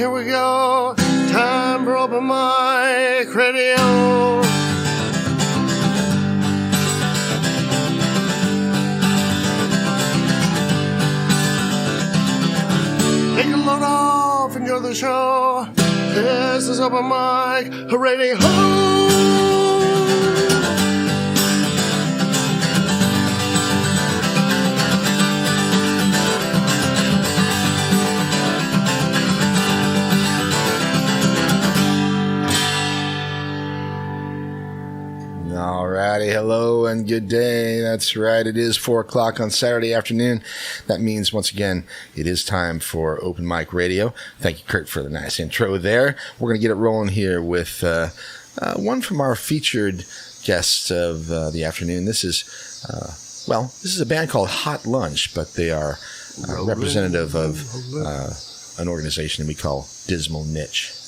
here we go. Time for open mic radio. Take a load off, enjoy the show. This is open mic radio. Alrighty, hello and good day. That's right, it is 4 o'clock on Saturday afternoon. That means, once again, it is time for Open Mic Radio. Thank you, Kurt, for the nice intro there. We're going to get it rolling here with one from our featured guests of the afternoon. This is, this is a band called Hot Lunch, but they are representative of an organization we call Dismal Niche.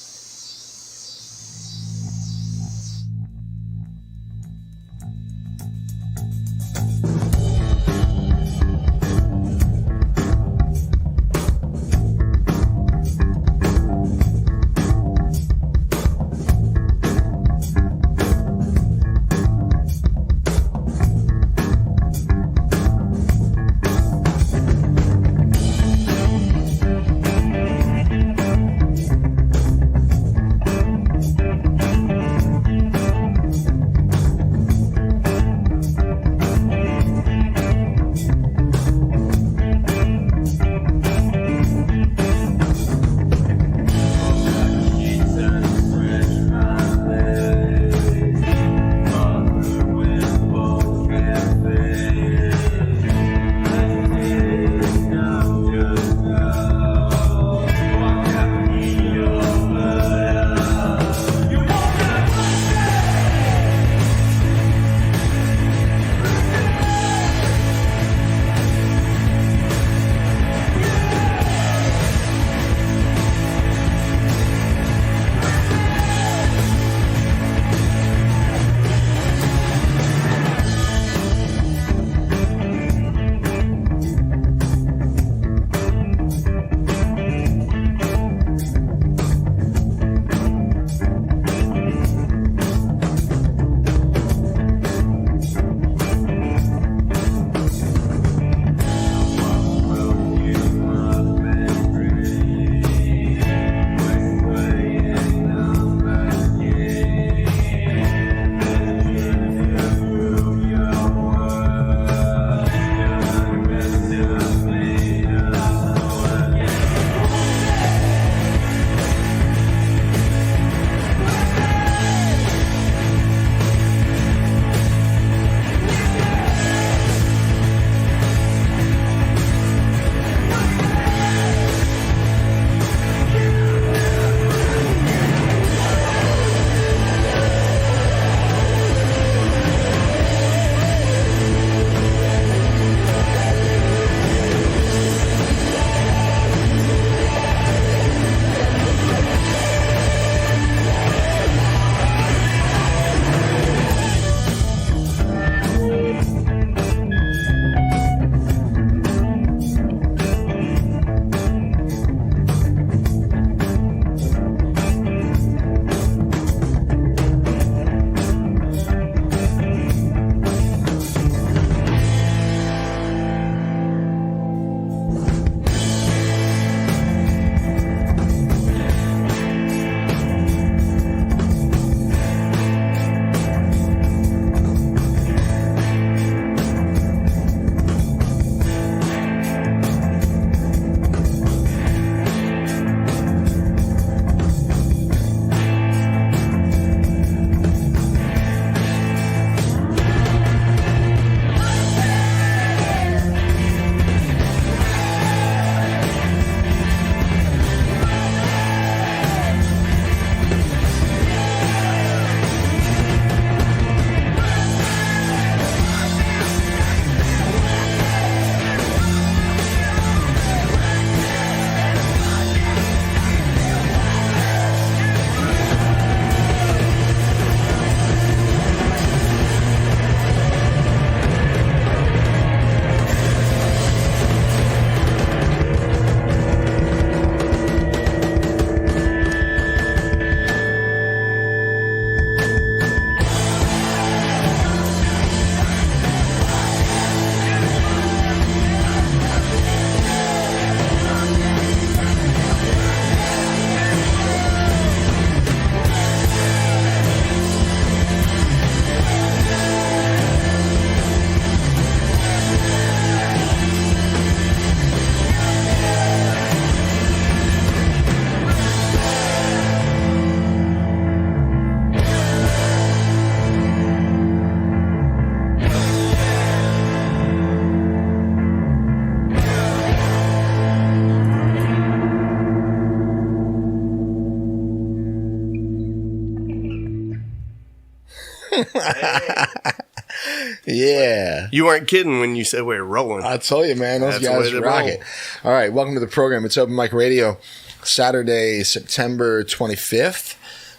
Yeah. You weren't kidding when you said we were rolling. I tell you, man, those That's the way guys they rock roll. it. All right, welcome to the program. It's Open Mic Radio, Saturday, September 25th,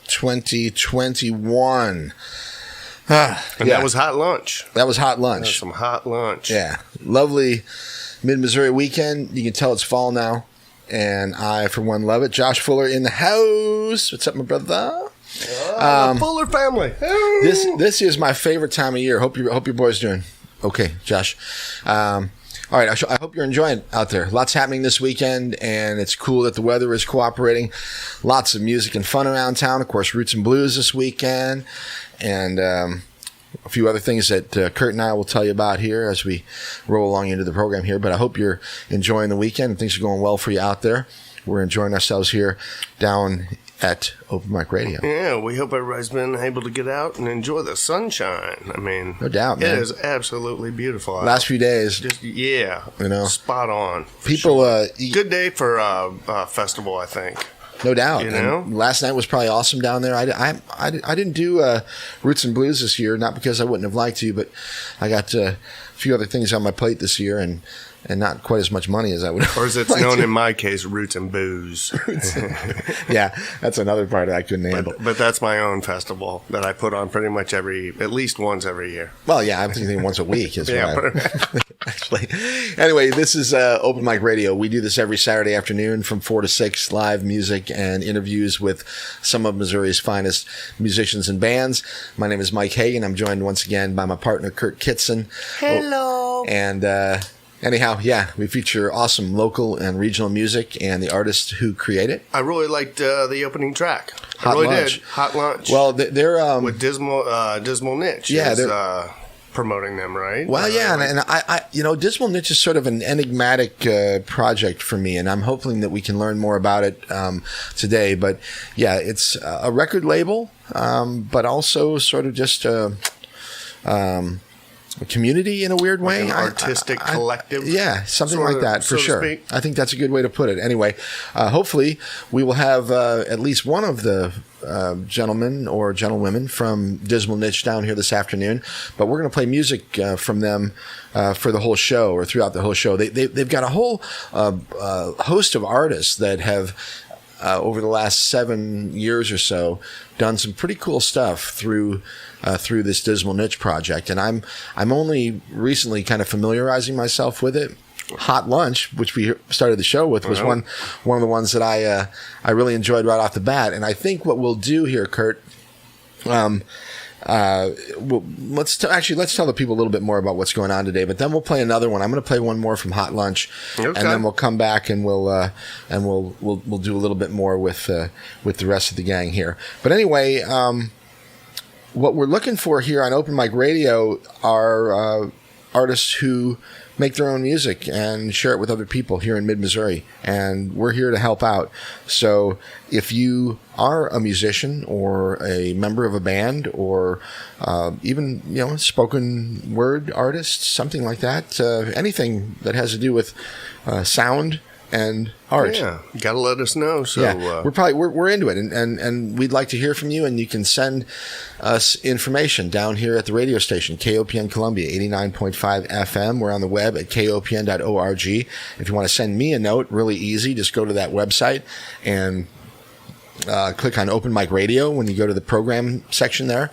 2021. And that was hot lunch. That was hot That was lunch. some hot lunch. Yeah. Lovely mid-Missouri weekend. You can tell it's fall now, and I, for one, love it. Josh Fuller in the house. What's up, my brother? Fuller family. This is my favorite time of year. Hope your boy's doing okay, Josh. All right, I hope you're enjoying it out there. Lots happening this weekend, and it's cool that the weather is cooperating. Lots of music and fun around town. Of course, Roots and Blues this weekend, and a few other things that Kurt and I will tell you about here as we roll along into the program here. But I hope you're enjoying the weekend and things are going well for you out there. We're enjoying ourselves here down at Open Mic Radio. Yeah, we hope everybody's been able to get out and enjoy the sunshine. I mean, No doubt, man. It is absolutely beautiful. Last few days, Just you know, spot on. For people, sure. Good day for festival, I think. no doubt. You know? And last night was probably awesome down there. I didn't do Roots and Blues this year, not because I wouldn't have liked to, but I got a few other things on my plate this year, and not quite as much money as I would have. Or as it's known in my case, Roots and Booze. Yeah, that's another part I couldn't handle. But that's my own festival that I put on pretty much at least once every year. Well, yeah, I'm thinking once a week is Yeah, what I actually. Anyway, this is Open Mic Radio. We do this every Saturday afternoon from 4 to 6, live music and interviews with some of Missouri's finest musicians and bands. My name is Mike Hagan. I'm joined once again by my partner, Kurt Kitson. Hello. And anyhow, yeah, we feature awesome local and regional music and the artists who create it. I really liked the opening track. Hot I really Lunch. did. Hot Lunch. Well, they're with Dismal Niche. Yeah, is, they're promoting them, right? well, yeah, and I, Dismal Niche is sort of an enigmatic project for me, and I'm hoping that we can learn more about it today. But yeah, it's a record label, but also sort of just a community in a weird way. Like an artistic collective. Yeah, something sort like of, that, for so to sure. speak. I think that's a good way to put it. Anyway, hopefully we will have at least one of the gentlemen or gentlewomen from Dismal Niche down here this afternoon. But we're going to play music from them for the whole show or throughout the whole show. They've got a whole host of artists that have over the last 7 years or so done some pretty cool stuff through this Dismal Niche project, and I'm only recently kind of familiarizing myself with it. Hot Lunch, which we started the show with, was one of the ones that I really enjoyed right off the bat. And I think what we'll do here, Kurt, let's tell the people a little bit more about what's going on today. But then we'll play another one. I'm going to play one more from Hot Lunch, Okay. and then we'll come back and we'll do a little bit more with the rest of the gang here. But anyway. What we're looking for here on Open Mic Radio are artists who make their own music and share it with other people here in mid-Missouri. And we're here to help out. So if you are a musician or a member of a band or even, spoken word artist, something like that, anything that has to do with sound and art. Yeah, gotta let us know. So yeah, we're into it, and we'd like to hear from you. And you can send us information down here at the radio station, KOPN Columbia 89.5 FM. We're on the web at kopn.org. If you want to send me a note, really easy. Just go to that website and click on Open Mic Radio when you go to the program section there,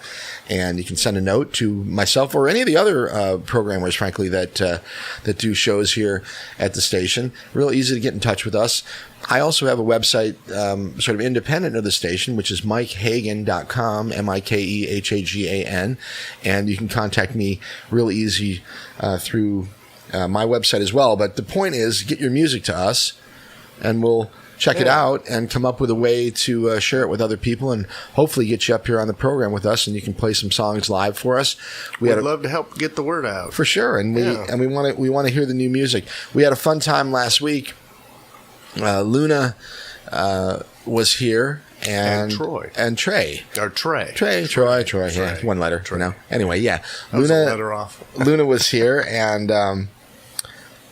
and you can send a note to myself or any of the other programmers, frankly, that do shows here at the station. Real easy to get in touch with us. I also have a website sort of independent of the station, which is mikehagan.com, MikeHagan, and you can contact me real easy through my website as well. But the point is, get your music to us, and we'll check it out and come up with a way to share it with other people and hopefully get you up here on the program with us, and you can play some songs live for us. We'd love to help get the word out. For sure. And we want to hear the new music. We had a fun time last week. Luna was here. And Troy. And Trey. Or Trey. Troy. Yeah, one letter. Trey. Anyway, yeah. That was a letter off. Luna was here, and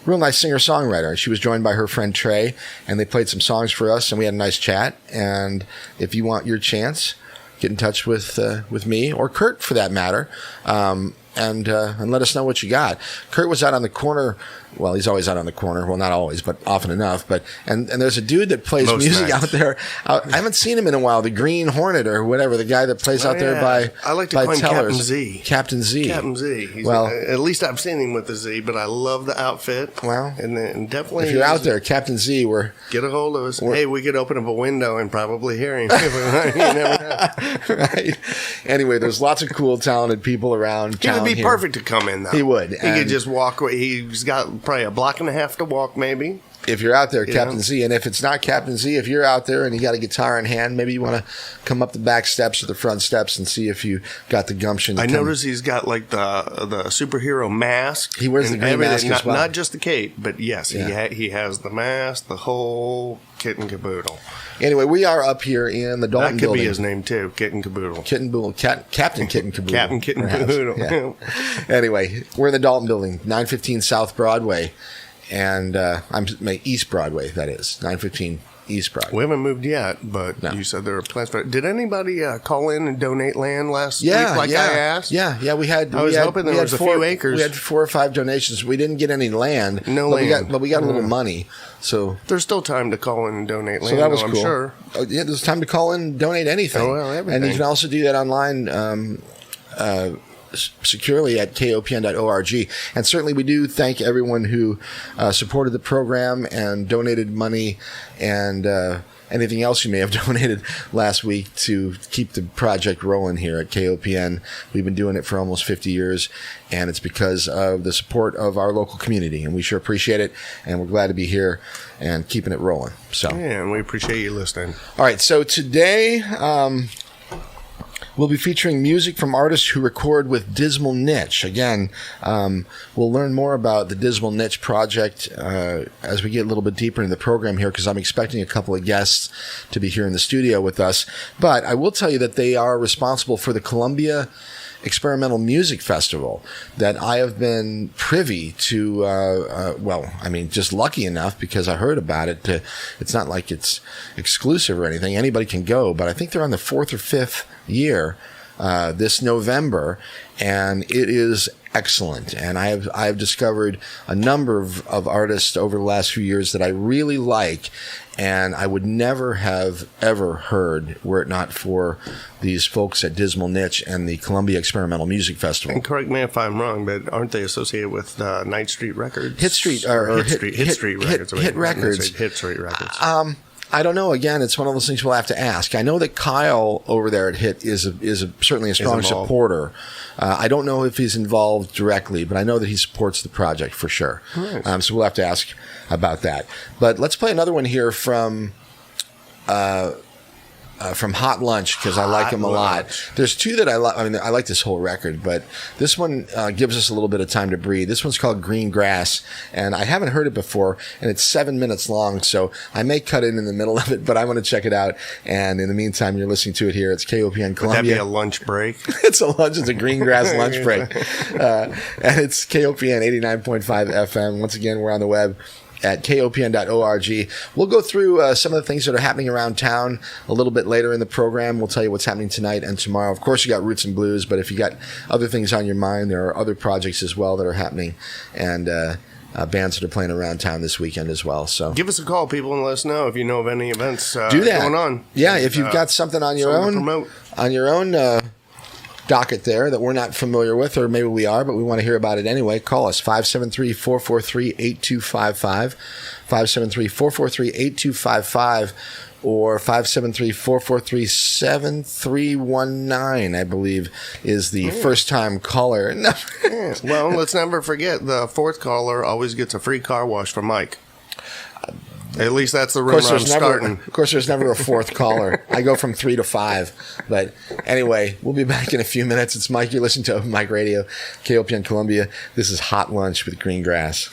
real nice singer-songwriter. She was joined by her friend Trey, and they played some songs for us, and we had a nice chat. And if you want your chance get in touch with me or Kurt for that matter. And let us know what you got. Kurt was out on the corner. Well, he's always out on the corner. Well, not always, but often enough. But and there's a dude that plays music out there. I haven't seen him in a while. The Green Hornet or whatever, the guy that plays out there by I like to by call him Tellers. Captain Z. Captain Z. Captain Z. Well, at least I've seen him with the Z, but I love the outfit. Well, and then definitely if you're out there, Captain Z, get a hold of us. Hey, we could open up a window and probably hear him. You never know. Right. Anyway, there's lots of cool, talented people around town. He would be here. perfect to come in, though. He would. He could just walk away. He's got probably a block and a half to walk, maybe. If you're out there, Captain Z, and if it's not Captain Z, if you're out there and you got a guitar in hand, maybe you want to come up the back steps or the front steps and see if you got the gumption. I noticed he's got like the superhero mask. He wears the green mask as well. Not just the cape, but yes, he has the mask, the whole kit and caboodle. Anyway, we are up here in the Dalton building. That could be his name too, Kit and Caboodle. Captain Kit and Caboodle. Captain Kit and Caboodle. Yeah. Anyway, we're in the Dalton building, 915 South Broadway. And I'm East Broadway, that is, 915 East Broadway. We haven't moved yet, but you said there were plans for it. Did anybody call in and donate land last week like I asked? Yeah, we had. I was hoping there was a few acres. We had 4 or 5 donations. We didn't get any land. No land. But we got a little money. So there's still time to call in and donate land, so that was I'm cool. sure. Yeah, there's time to call in and donate anything. Oh, well, everything. And you can also do that online securely at kopn.org. And certainly we do thank everyone who supported the program and donated money and anything else you may have donated last week to keep the project rolling here at KOPN. We've been doing it for almost 50 years, and it's because of the support of our local community, and we sure appreciate it, and we're glad to be here and keeping it rolling. So yeah, and we appreciate you listening. All right, so today we'll be featuring music from artists who record with Dismal Niche. Again, we'll learn more about the Dismal Niche project as we get a little bit deeper into the program here, because I'm expecting a couple of guests to be here in the studio with us. But I will tell you that they are responsible for the Columbia Experimental Music Festival that I have been privy to, just lucky enough because I heard about it. It's not like it's exclusive or anything. Anybody can go, but I think they're on the 4th or 5th year this November, and it is excellent. And I have discovered a number of artists over the last few years that I really like, and I would never have ever heard were it not for these folks at Dismal Niche and the Columbia Experimental Music Festival. And correct me if I'm wrong, but aren't they associated with Night Street Records? Hit Street Records. Hit Street Records. I don't know. Again, it's one of those things we'll have to ask. I know that Kyle over there at Hit is certainly a strong supporter. I don't know if he's involved directly, but I know that he supports the project for sure. Nice. So we'll have to ask about that. But let's play another one here from Hot Lunch, because I like him a lot. There's 2 that I like. I mean, I like this whole record, but this one gives us a little bit of time to breathe. This one's called Green Grass, and I haven't heard it before, and it's 7 minutes long, so I may cut in the middle of it, but I want to check it out. And in the meantime, you're listening to it here. It's KOPN Columbia. Would that be a lunch break? It's a Green Grass lunch break. And it's KOPN 89.5 FM. Once again, we're on the web at kopn.org. We'll go through some of the things that are happening around town a little bit later in the program. We'll tell you what's happening tonight and tomorrow. Of course, you got Roots and Blues, but if you got other things on your mind, there are other projects as well that are happening, and bands that are playing around town this weekend as well. So give us a call, people, and let us know if you know of any events do that. going on. Yeah, if you've got something on your own docket there that we're not familiar with, or maybe we are, but we want to hear about it anyway, call us 573-443-8255, 573-443-8255, or 573-443-7319, I believe, is the first-time caller. Yeah. Well, let's never forget, the 4th caller always gets a free car wash from Mike. At least that's the rumor I'm starting. Of course, there's never a 4th caller. I go from 3 to 5. But anyway, we'll be back in a few minutes. It's Mike. You're listening to Open Mic Radio, KOPN Columbia. This is Hot Lunch with Green Grass.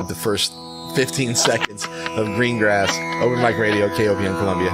The first 15 seconds of Green Grass, Open Mic Radio, KOPN Columbia.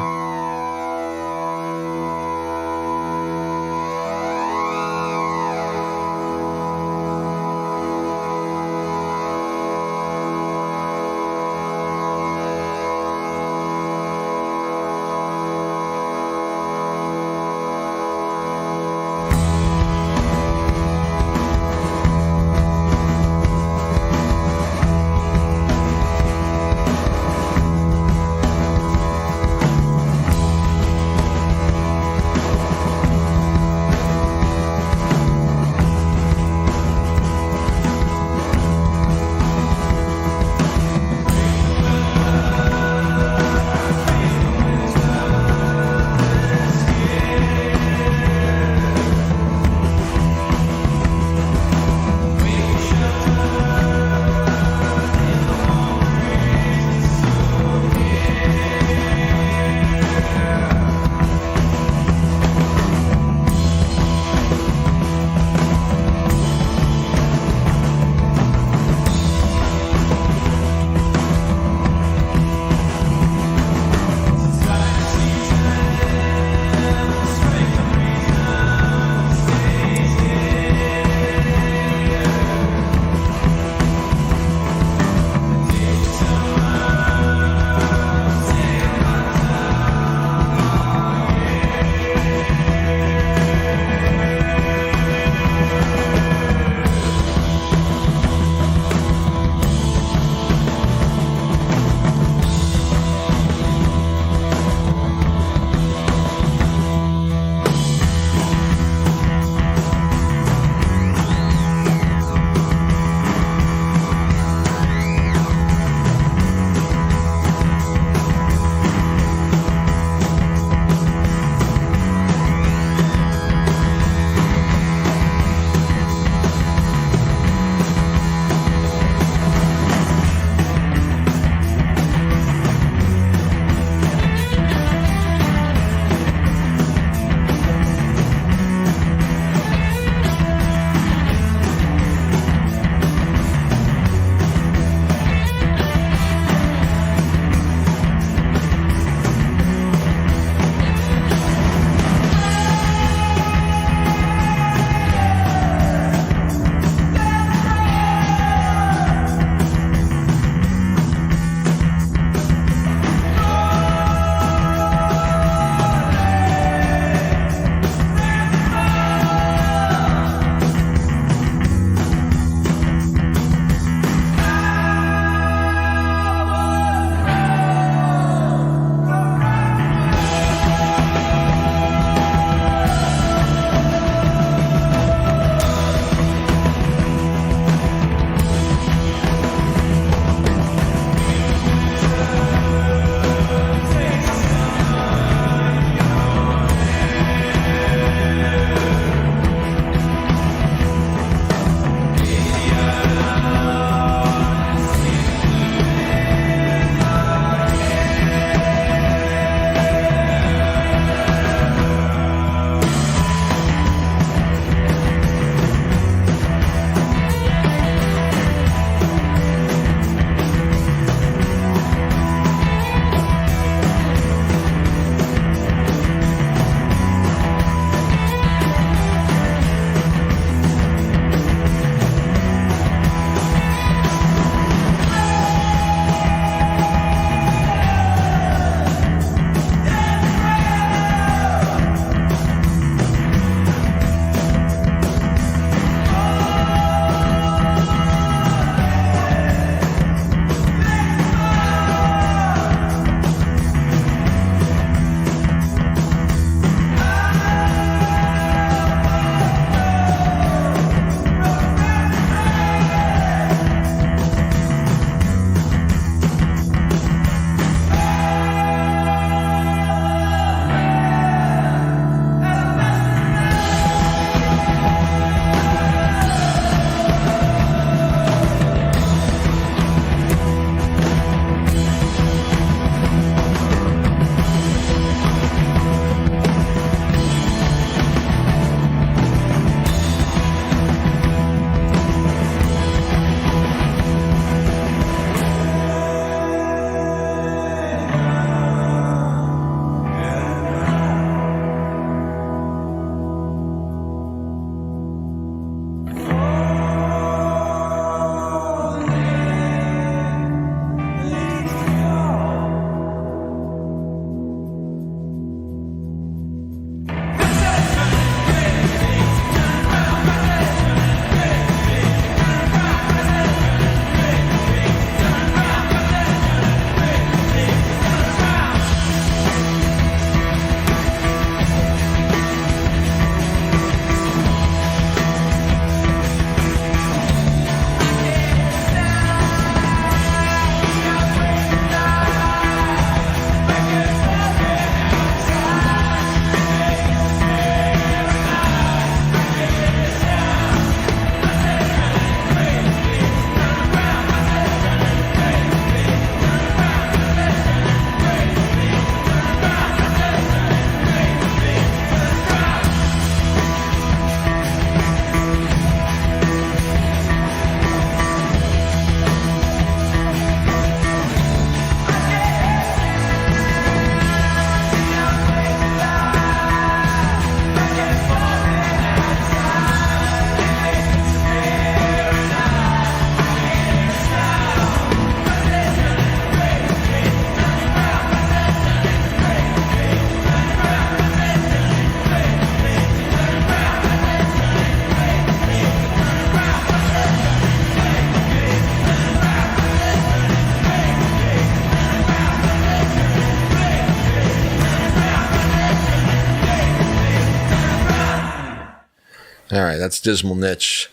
All right, that's Dismal Niche.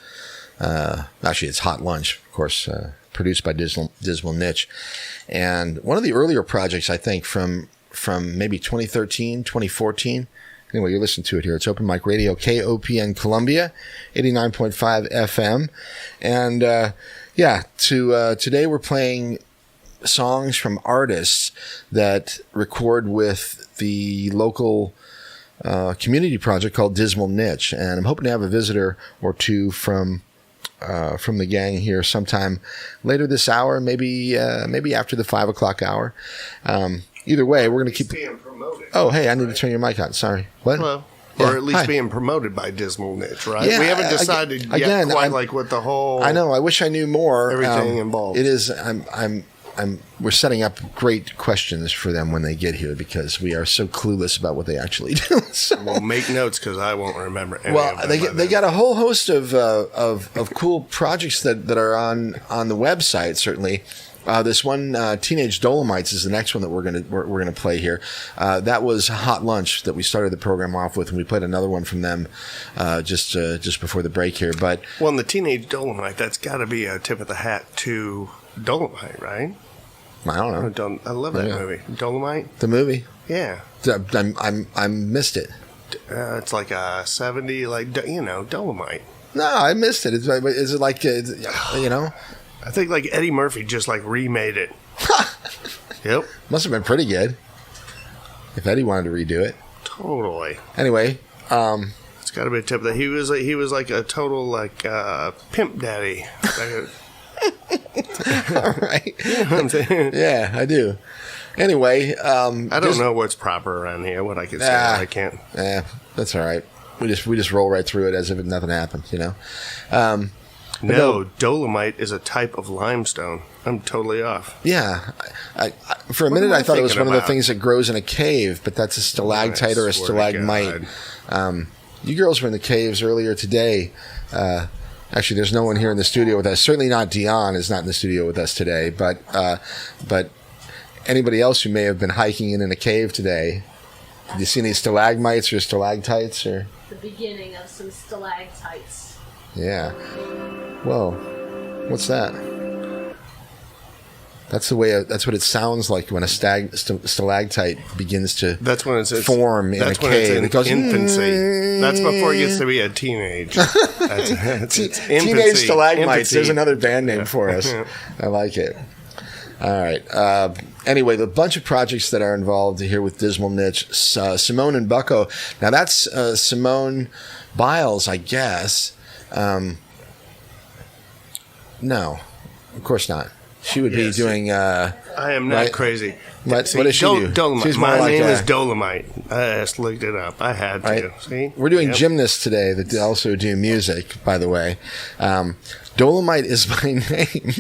Actually, it's Hot Lunch, of course, produced by Dismal Niche. And one of the earlier projects, I think, from maybe 2013, 2014. Anyway, you're listening to it here. It's Open Mic Radio, KOPN Columbia, 89.5 FM. And today we're playing songs from artists that record with the local community project called Dismal Niche. And I'm hoping to have a visitor or two from the gang here sometime later this hour, maybe after the 5 o'clock hour. Either way, we're going to keep being promoted. Oh, hey, I need to turn your mic on. Sorry. What? Well, yeah. or at least Hi. Being promoted by Dismal Niche, right? Yeah, we haven't decided yet quite like what the whole. I know. I wish I knew more. Everything involved. It is. We're setting up great questions for them when they get here because we are so clueless about what they actually do. So. Well, make notes because I won't remember. They got a whole host of cool projects that are on the website. Certainly, this one Teenage Dolomites is the next one that we're gonna play here. That was Hot Lunch that we started the program off with, and we played another one from them just before the break here. But in the Teenage Dolomite, that's got to be a tip of the hat to Dolomite, right? I don't know. I love that movie. Dolomite? The movie? Yeah. I missed it. It's like a 70, Dolomite. No, I missed it. Is it like, I think like Eddie Murphy just like remade it. Yep. Must have been pretty good. If Eddie wanted to redo it. Totally. Anyway, it's got to be a tip that he was like a total pimp daddy. All right. You know what I'm saying? Yeah, I do. Anyway, I don't know what's proper around here. What I can say, what I can't. Yeah, that's all right. We just roll right through it as if nothing happened, No, Dolomite is a type of limestone. I'm totally off. Yeah. I for a minute, I thought it was one of the things that grows in a cave, but that's a stalactite or a stalagmite. You girls were in the caves earlier today. Actually, there's no one here in the studio with us. Certainly not Dion is not in the studio with us today, but anybody else who may have been hiking in a cave today, did you see any stalagmites or stalactites or? The beginning of some stalactites. Yeah. Whoa. What's that? That's what it sounds like when a stalactite begins to form in a cave. It goes infancy. That's before it gets to be a teenage. That's Teenage stalagmites. There's another band name for us. I like it. All right. Anyway, the bunch of projects that are involved here with Dismal Niche, Simone and Bucko. Now that's Simone Biles, I guess. No, of course not. She would be doing. I am not crazy. What does she do? Dolomite. My name is Dolomite. I just looked it up. I had to. Right. See? We're doing gymnasts today that also do music, by the way. Dolomite is my name.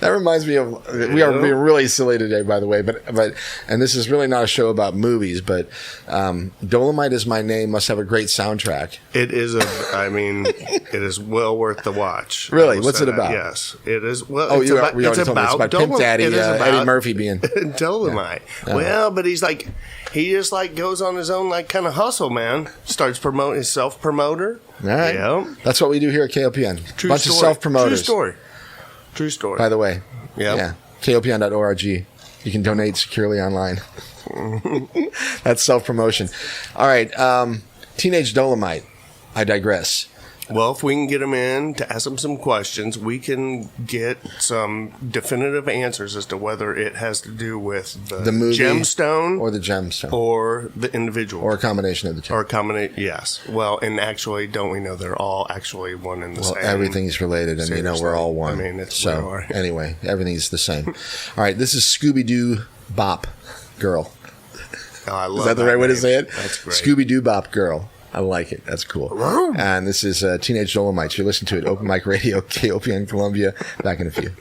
That reminds me of. We are being really silly today, by the way. But and this is really not a show about movies, but Dolomite is my name. Must have a great soundtrack. It is it is well worth the watch. Really, what's it about? Yes, it is. Well, oh, it's you about, already told me it's about Pimp Daddy Eddie Murphy being Dolomite. Yeah. Well, but he's like he just like goes on his own like kind of hustle, man. Starts promoting his self-promoter. All right. Yeah. That's what we do here at KOPN. True Bunch story. of self-promoters. True story. By the way. Yep. Yeah. KOPN.org. You can donate securely online. That's self-promotion. All right. Teenage Dolomite. I digress. Well, if we can get him in to ask him some questions, we can get some definitive answers as to whether it has to do with the movie gemstone or the gemstone or the individual or a combination of the two. Or a combination, yes. Well, and actually, don't we know they're all actually one and the same? Everything's related, and we're all one. Anyway, everything's the same. All right, this is Scooby-Doo Bop Girl. Oh, I love Is that the right way to say it? That's great. Scooby-Doo Bop Girl. I like it. That's cool. And this is Teenage Dolomites. You're listening to it. Open Mic Radio, KOPN Columbia. Back in a few.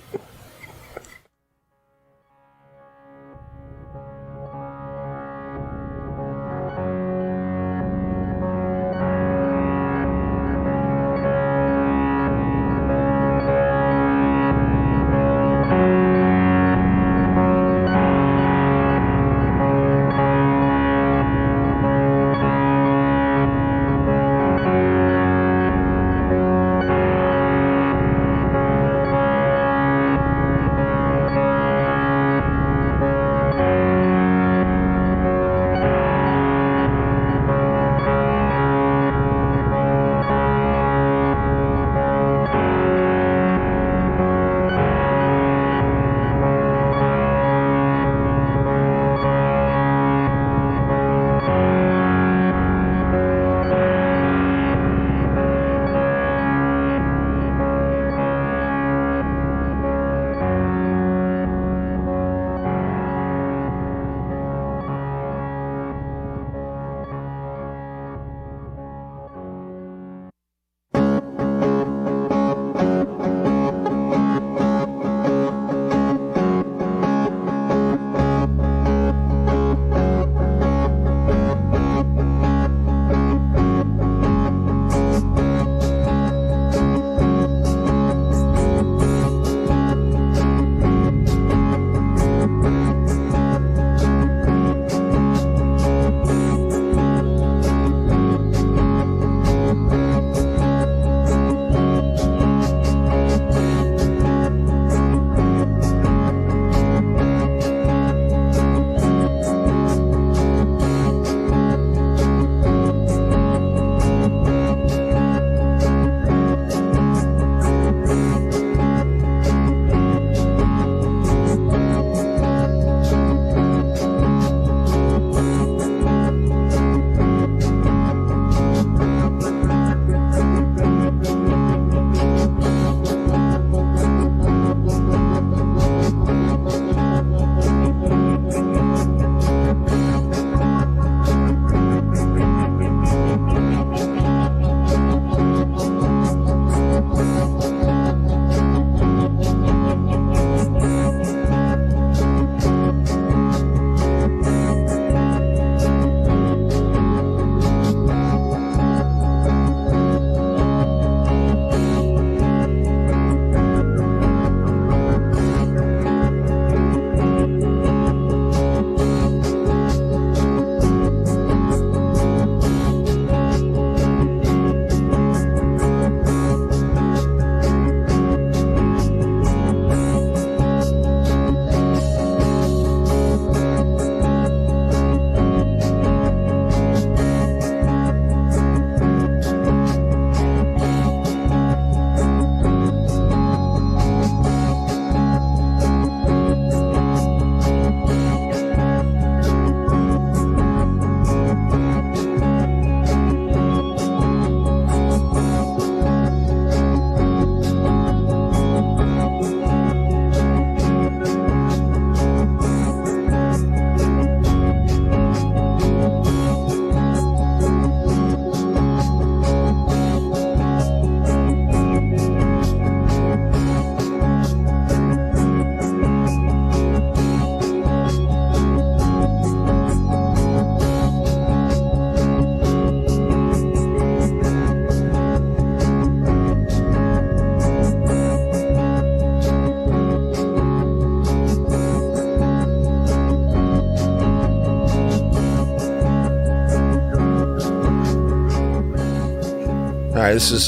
right, this is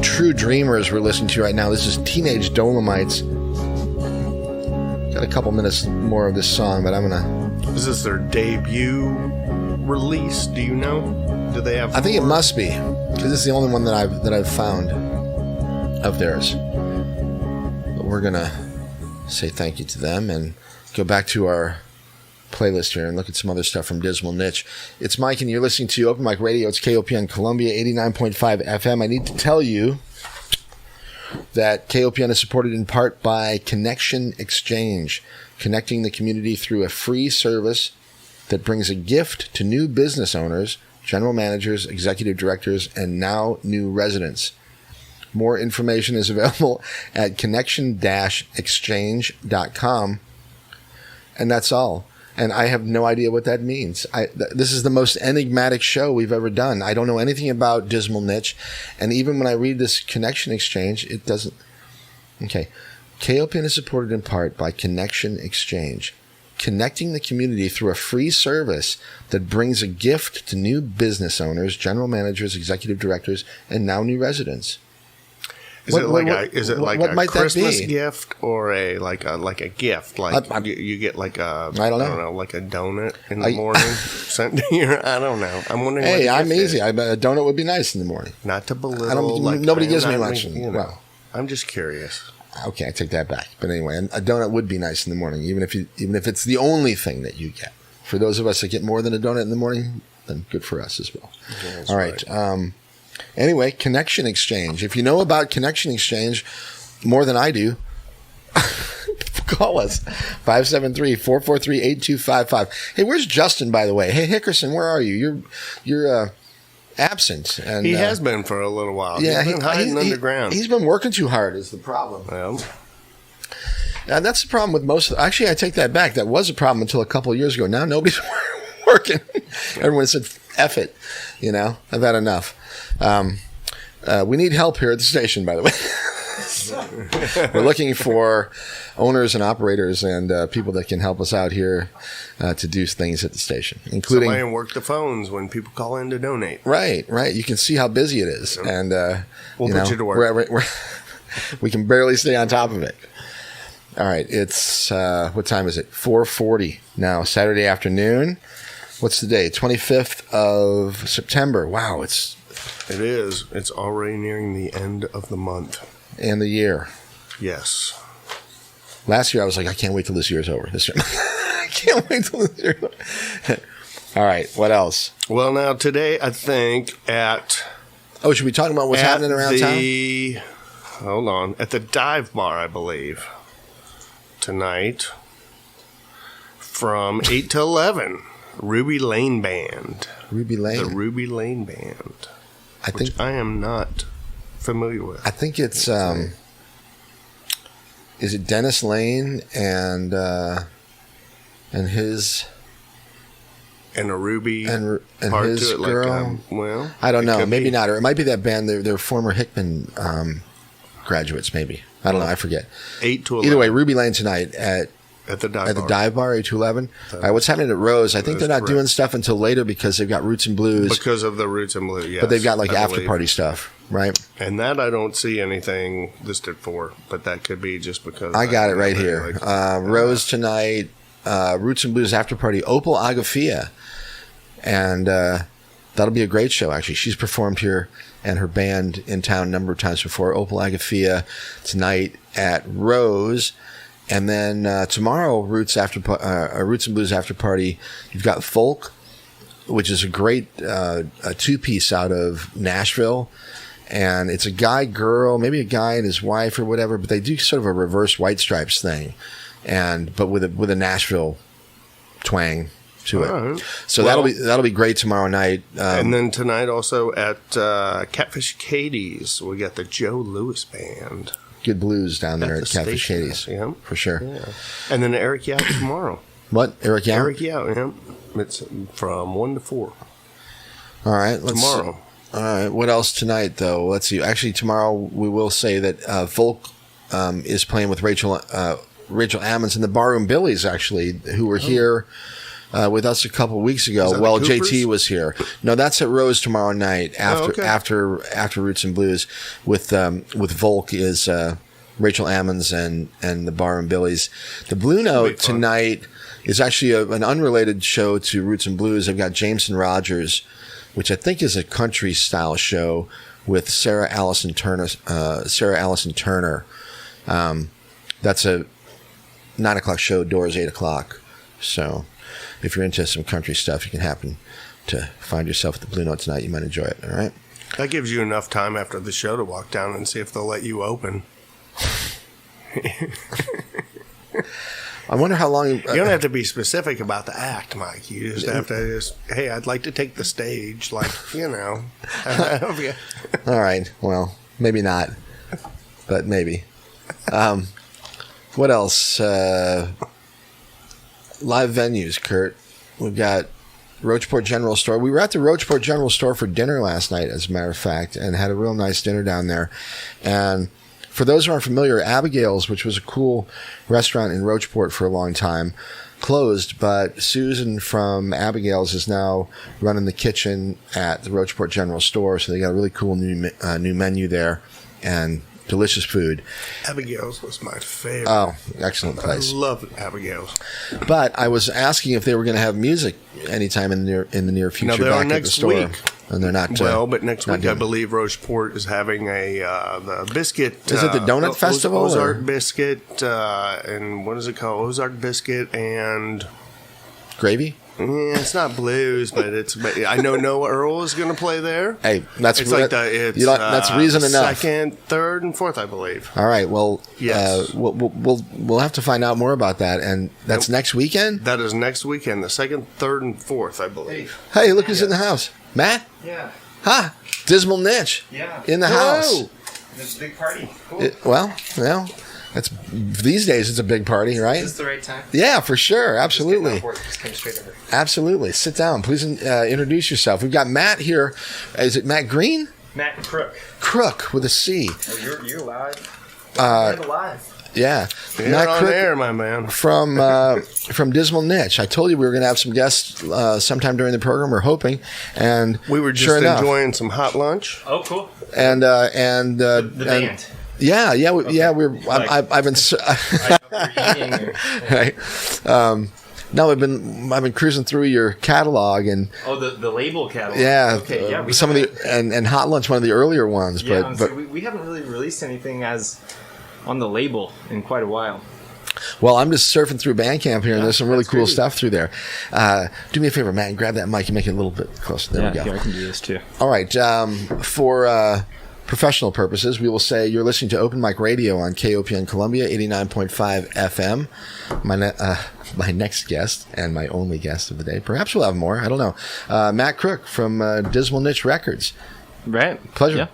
True Dreamers we're listening to right now. This is Teenage Dolomites. Got a couple minutes more of this song, but I'm gonna... Is this their debut release? Do you know? Do they have? I think it must be, because it's the only one that I've found of theirs. But we're gonna say thank you to them and go back to our playlist here and look at some other stuff from Dismal Niche. It's Mike, and you're listening to Open Mic Radio. It's KOPN Columbia 89.5 FM. I need to tell you that KOPN is supported in part by Connection Exchange, connecting the community through a free service that brings a gift to new business owners, general managers, executive directors, and now new residents. More information is available at connection-exchange.com. And that's all. And I have no idea what that means. This is the most enigmatic show we've ever done. I don't know anything about Dismal Niche. And even when I read this Connection Exchange, it doesn't... Okay. KOPN is supported in part by Connection Exchange, connecting the community through a free service that brings a gift to new business owners, general managers, executive directors, and now new residents. Is it like a Christmas be? gift or a gift? Like you get like a I don't know, like a donut in the morning sent to you. I don't know. I'm wondering. Hey, I'm easy. I bet a donut would be nice in the morning. Not to belittle. Nobody gives me much. Well, I'm just curious. Okay, I take that back. But anyway, a donut would be nice in the morning, even if it's the only thing that you get. For those of us that get more than a donut in the morning, then good for us as well. Yeah, all right. Anyway, Connection Exchange. If you know about Connection Exchange more than I do, call us 573-443-8255. Hey, where's Justin, by the way? Hey, Hickerson, where are you? You're absent. And he has been for a little while. Yeah, he's been hiding underground. He's been working too hard is the problem. Well, that's the problem with most. Actually, I take that back. That was a problem until a couple of years ago. Now nobody's working. Everyone said, F it. I've had enough. We need help here at the station, by the way. We're looking for owners and operators and people that can help us out here to do things at the station, including somebody work the phones when people call in to donate. Right. You can see how busy it is, and we'll put you to work. We can barely stay on top of it. All right, it's what time is it? 4:40 now, Saturday afternoon. What's the day? 25th of September. Wow, it is. It's already nearing the end of the month. And the year. Yes. Last year I was like, I can't wait till this year's over. This year, I can't wait till this year's over. All right, what else? Well, now today I think at... Oh, should we talk about what's happening around town? Hold on. At the dive bar, I believe. Tonight. From 8 to 11. Ruby Lane Band. Ruby Lane? The Ruby Lane Band. Which I am not familiar with. I think it's... is it Dennis Lane and his... And a Ruby and part his to it, girl? Well, I don't know. Maybe not. Or it might be that band. They're former Hickman graduates, maybe. I don't know. I forget. 8 to 11. Either way, Ruby Lane tonight at the dive bar, 8 to 11. All right, what's happening at Rose? I think they're not doing stuff until later because they've got Roots and Blues. Because of the Roots and Blues, yes. But they've got after party stuff, right? And that I don't see anything listed for, but that could be just because I got it right here. Rose tonight, Roots and Blues after party, Opal Agafia. And that'll be a great show, actually. She's performed here and her band in town a number of times before. Opal Agafia tonight at Rose. And then tomorrow, Roots and Blues after party. You've got Folk, which is a great a two-piece out of Nashville. And it's a guy-girl, maybe a guy and his wife or whatever, but they do sort of a reverse White Stripes thing, but with a Nashville twang to it. Right. So that'll be great tomorrow night. And then tonight also at Catfish Katie's, we got the Joe Lewis Band. Good blues down there at Catfish Katie's. Yeah. For sure. Yeah. And then Eric Yao tomorrow. What? Eric Yao? Eric Yao, yeah. It's from 1 to 4. All right. Tomorrow. All right. What else tonight, though? Let's see. Actually, tomorrow we will say that Volk is playing with Rachel Ammons and the Barroom Billies, actually, who were here with us a couple weeks Is ago. that Well, the Coopers? JT was here. No, that's at Rose tomorrow night okay. after Roots and Blues with Volk is Rachel Ammons and the Bar and Billies. The Blue Note fun. tonight is actually an unrelated show to Roots and Blues. They've got Jameson Rogers, which I think is a country style show with Sarah Allison Turner. That's a 9 o'clock show. Doors 8 o'clock. So if you're into some country stuff, you can happen to find yourself at the Blue Note tonight. You might enjoy it. All right. That gives you enough time after the show to walk down and see if they'll let you open. I wonder how long. You don't have to be specific about the act, Mike. You just have to hey, I'd like to take the stage, like, you know. Yeah. All right. Well, maybe not, but maybe. What else? Live venues, Kurt. We've got Roachport General Store. We were at the Roachport General Store for dinner last night, as a matter of fact, and had a real nice dinner down there. And for those who aren't familiar, Abigail's, which was a cool restaurant in Roachport for a long time, closed, but Susan from Abigail's is now running the kitchen at the Roachport General Store, so they got a really cool new menu there and delicious food. Abigail's was my favorite. Oh, excellent place. I love Abigail's. But I was asking if they were going to have music anytime in the near future they are back at the next store. week. And they're not. Well, but next not week I doing it. believe Roachport is having the biscuit. Is it the donut festival, Ozark or? biscuit, and what is it called? Ozark biscuit and Gravy? yeah, it's not blues, but it's. But I know Noah Earl is going to play there. Hey, that's It's like it's that's reason enough. second, third, and fourth, I believe. All right. Well, Yes. we'll have to find out more about that, and that's next weekend. That is next weekend, the second, third, and fourth, I believe. Hey, look who's in the house, Matt. Yeah, Ha! Dismal Niche. yeah. In the Hello. house. It's a big party. Cool. Well, that's these days. It's a big party, right? Is this the right time? Yeah, for sure. Absolutely. Just came straight over. Absolutely. Sit down. Please introduce yourself. We've got Matt here. Is it Matt Green? Matt Crook. Crook with a C. Oh, you're live. Uh, You're live. Yeah. You're Matt on Crook air, my man. from Dismal Niche. I told you we were going to have some guests sometime during the program. We're hoping, and We were just sure enough. enjoying some hot lunch. Oh, cool. And The band. We're. I've been. Right. No, I've been cruising through your catalog and the label catalog. yeah, Okay. Yeah. some of the and Hot Lunch, one of the earlier ones, Yeah. but we haven't really released anything as on the label in quite a while. well, I'm just surfing through Bandcamp here, and there's some really that's cool great. stuff through there. Do me a favor, Matt, and grab that mic and make it a little bit closer. There we go. I can do this too. All right. For professional purposes, we will say you're listening to Open Mic Radio on KOPN Columbia, 89.5 FM. My next guest and my only guest of the day. Perhaps we'll have more. I don't know. Matt Crook from Dismal Niche Records. Right. Pleasure. Yeah.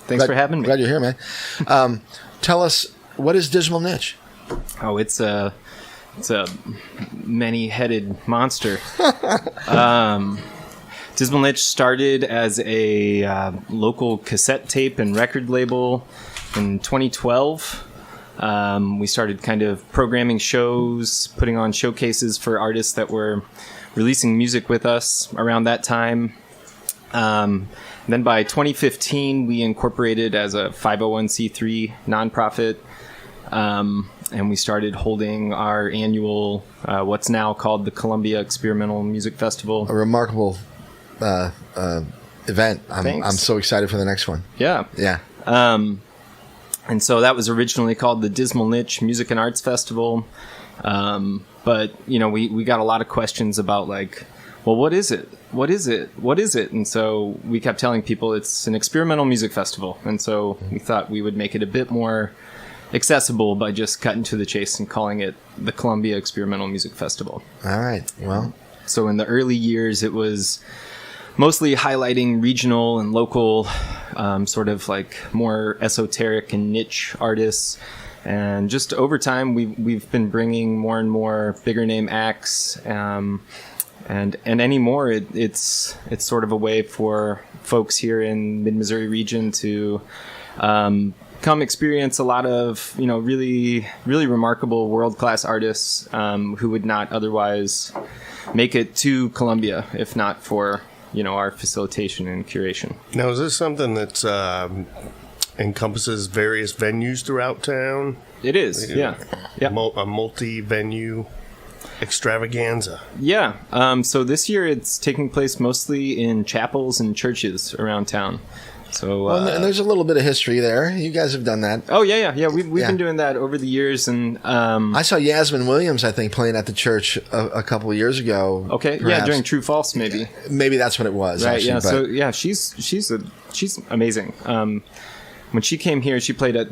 Thanks for having me. Glad you're here, man. Tell us, what is Dismal Niche? Oh, it's a many-headed monster. Dismal Niche started as a local cassette tape and record label in 2012. We started kind of programming shows, putting on showcases for artists that were releasing music with us around that time. Then by 2015, we incorporated as a 501c3 nonprofit. And we started holding our annual, what's now called the Columbia Experimental Music Festival. A remarkable event. Thanks. I'm so excited for the next one. Yeah. Yeah. And so that was originally called the Dismal Niche Music and Arts Festival. But, we got a lot of questions about like, well, what is it? What is it? What is it? And so we kept telling people it's an experimental music festival. And so we thought we would make it a bit more accessible by just cutting to the chase and calling it the Columbia Experimental Music Festival. All right. Well, So in the early years, it was mostly highlighting regional and local, sort of like more esoteric and niche artists. And just over time, we've been bringing more and more bigger name acts. And anymore, it's sort of a way for folks here in Mid-Missouri region to come experience a lot of really really remarkable world-class artists who would not otherwise make it to Columbia if not for our facilitation and curation. Now, is this something that's encompasses various venues throughout town? It is, yeah. A multi-venue extravaganza. Yeah. So this year it's taking place mostly in chapels and churches around town. So, and there's a little bit of history there. You guys have done that. Oh yeah. We've been doing that over the years, and I saw Yasmin Williams, I think, playing at the church a couple of years ago. Okay, perhaps. yeah, during True False, maybe. Maybe that's what it was. Right. Actually, Yeah. but So yeah, she's amazing. When she came here, she played at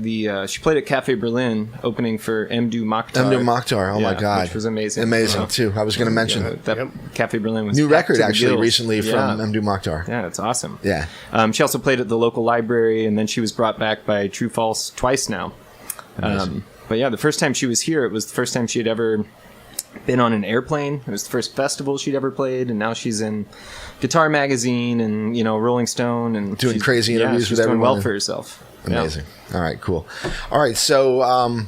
Cafe Berlin, opening for Mdu Mokhtar. Mdu Mokhtar, oh my God, which was amazing. Amazing too. I was going to mention that Cafe Berlin was new packed record to the actually gills. recently from Mdu Mokhtar. Yeah, it's awesome. Yeah. She also played at the local library, and then she was brought back by True False twice now. But yeah, the first time she was here, it was the first time she had ever been on an airplane. It was the first festival she'd ever played, and now she's in Guitar Magazine and Rolling Stone and doing crazy interviews she's with doing everyone. well for herself. Amazing. Yeah. All right, cool. All right, so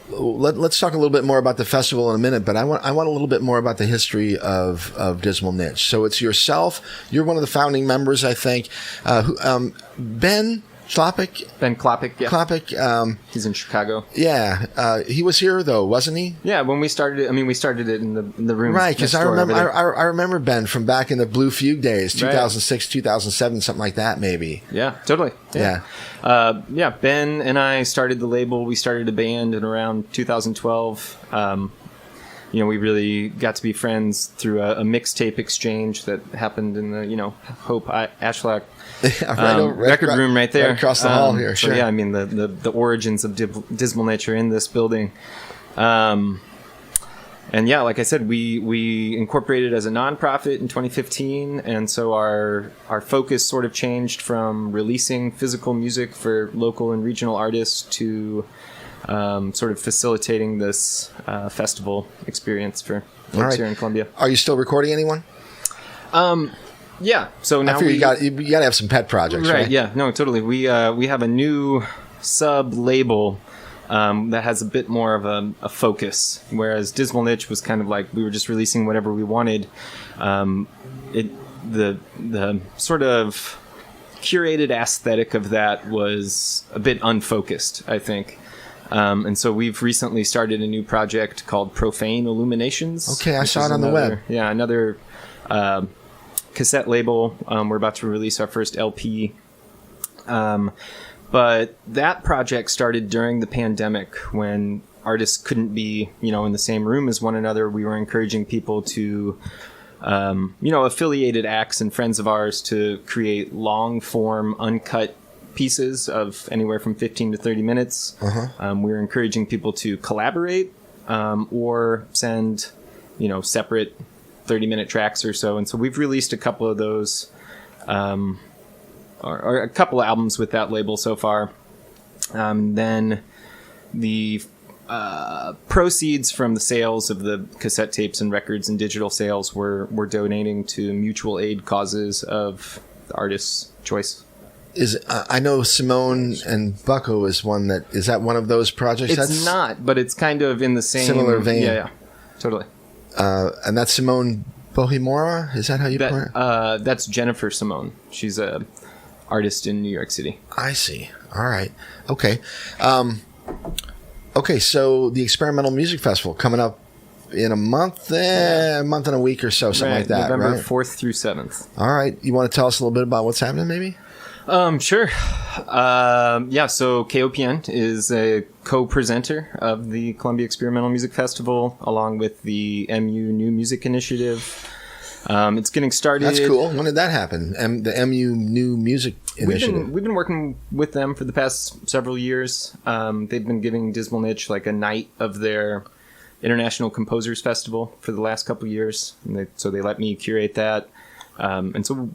let's talk a little bit more about the festival in a minute, but I want a little bit more about the history of Dismal Niche. So it's yourself. You're one of the founding members, I think. Ben Klopik. Ben Klopik, yeah. Klopik. He's in Chicago. Yeah. He was here though, wasn't he? Yeah, when we started it, we started it in the room. Right, because I remember Ben from back in the Blue Fugue days, 2006, 2007, something like that, maybe. Yeah, totally. Yeah. Ben and I started the label. We started a band in around 2012. We really got to be friends through a mixtape exchange that happened in the, Hope Ashlock record room right there. Right across the hall here, sure. So yeah, the origins of Dismal Niche are in this building. And yeah, like I said, we incorporated as a nonprofit in 2015, and so our focus sort of changed from releasing physical music for local and regional artists to sort of facilitating this festival experience for folks here in Columbia. Are you still recording anyone? Yeah. So now you got to have some pet projects, right? Yeah. No, totally. We have a new sub label that has a bit more of a focus, whereas Dismal Niche was kind of like we were just releasing whatever we wanted. The sort of curated aesthetic of that was a bit unfocused, I think. And so we've recently started a new project called Profane Illuminations. Okay, I saw it on the web. Yeah, another cassette label. We're about to release our first LP. But that project started during the pandemic when artists couldn't be, in the same room as one another. We were encouraging people to, affiliated acts and friends of ours to create long-form, uncut pieces of anywhere from 15 to 30 minutes. We were encouraging people to collaborate or send, separate 30-minute tracks or so. And so we've released a couple of those, or a couple of albums with that label so far. Then the proceeds from the sales of the cassette tapes and records and digital sales we're donating to mutual aid causes of the artist's choice. I know Simone and Bucko is one that is that one of those projects? It's not, but it's kind of in the same similar vein. Yeah, totally. And that's Simone Bohemora? Is that how you pronounce it? That's Jennifer Simone. She's a artist in New York City. I see. All right. Okay. Okay, so the Experimental Music Festival coming up in a month and a week or so, something like that, November right? 4th through 7th. All right. You want to tell us a little bit about what's happening, maybe? Sure. So KOPN is a co-presenter of the Columbia Experimental Music Festival, along with the MU New Music Initiative. It's getting started. That's cool. When did that happen? The MU New Music Initiative. We've been working with them for the past several years. They've been giving Dismal Niche like a night of their International Composers Festival for the last couple of years. And so they let me curate that. And so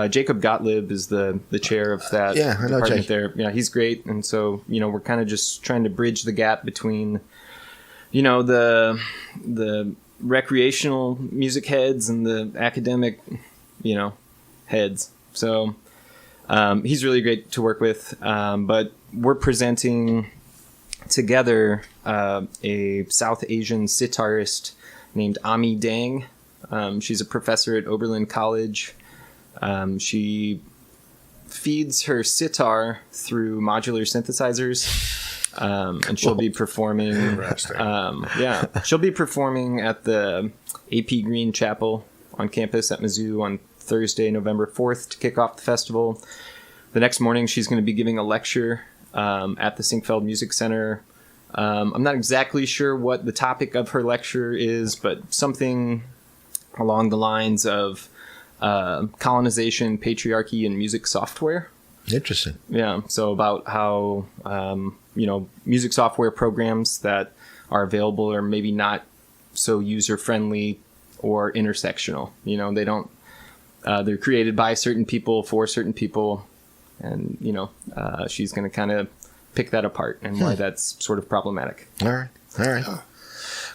Jacob Gottlieb is the chair of that department Jake. There. Yeah, he's great. And so, we're kind of just trying to bridge the gap between, the recreational music heads and the academic, heads. So he's really great to work with. But we're presenting together a South Asian sitarist named Ami Dang. She's a professor at Oberlin College. She feeds her sitar through modular synthesizers, and she'll be performing. Interesting. She'll be performing at the AP Green Chapel on campus at Mizzou on Thursday, November 4th, to kick off the festival. The next morning, she's going to be giving a lecture at the Sinkfeld Music Center. I'm not exactly sure what the topic of her lecture is, but something along the lines of colonization, patriarchy, and music software. Interesting. Yeah, so about how, music software programs that are available are maybe not so user-friendly or intersectional. They don't, they're created by certain people for certain people, and, she's going to kind of pick that apart and why that's sort of problematic. All right.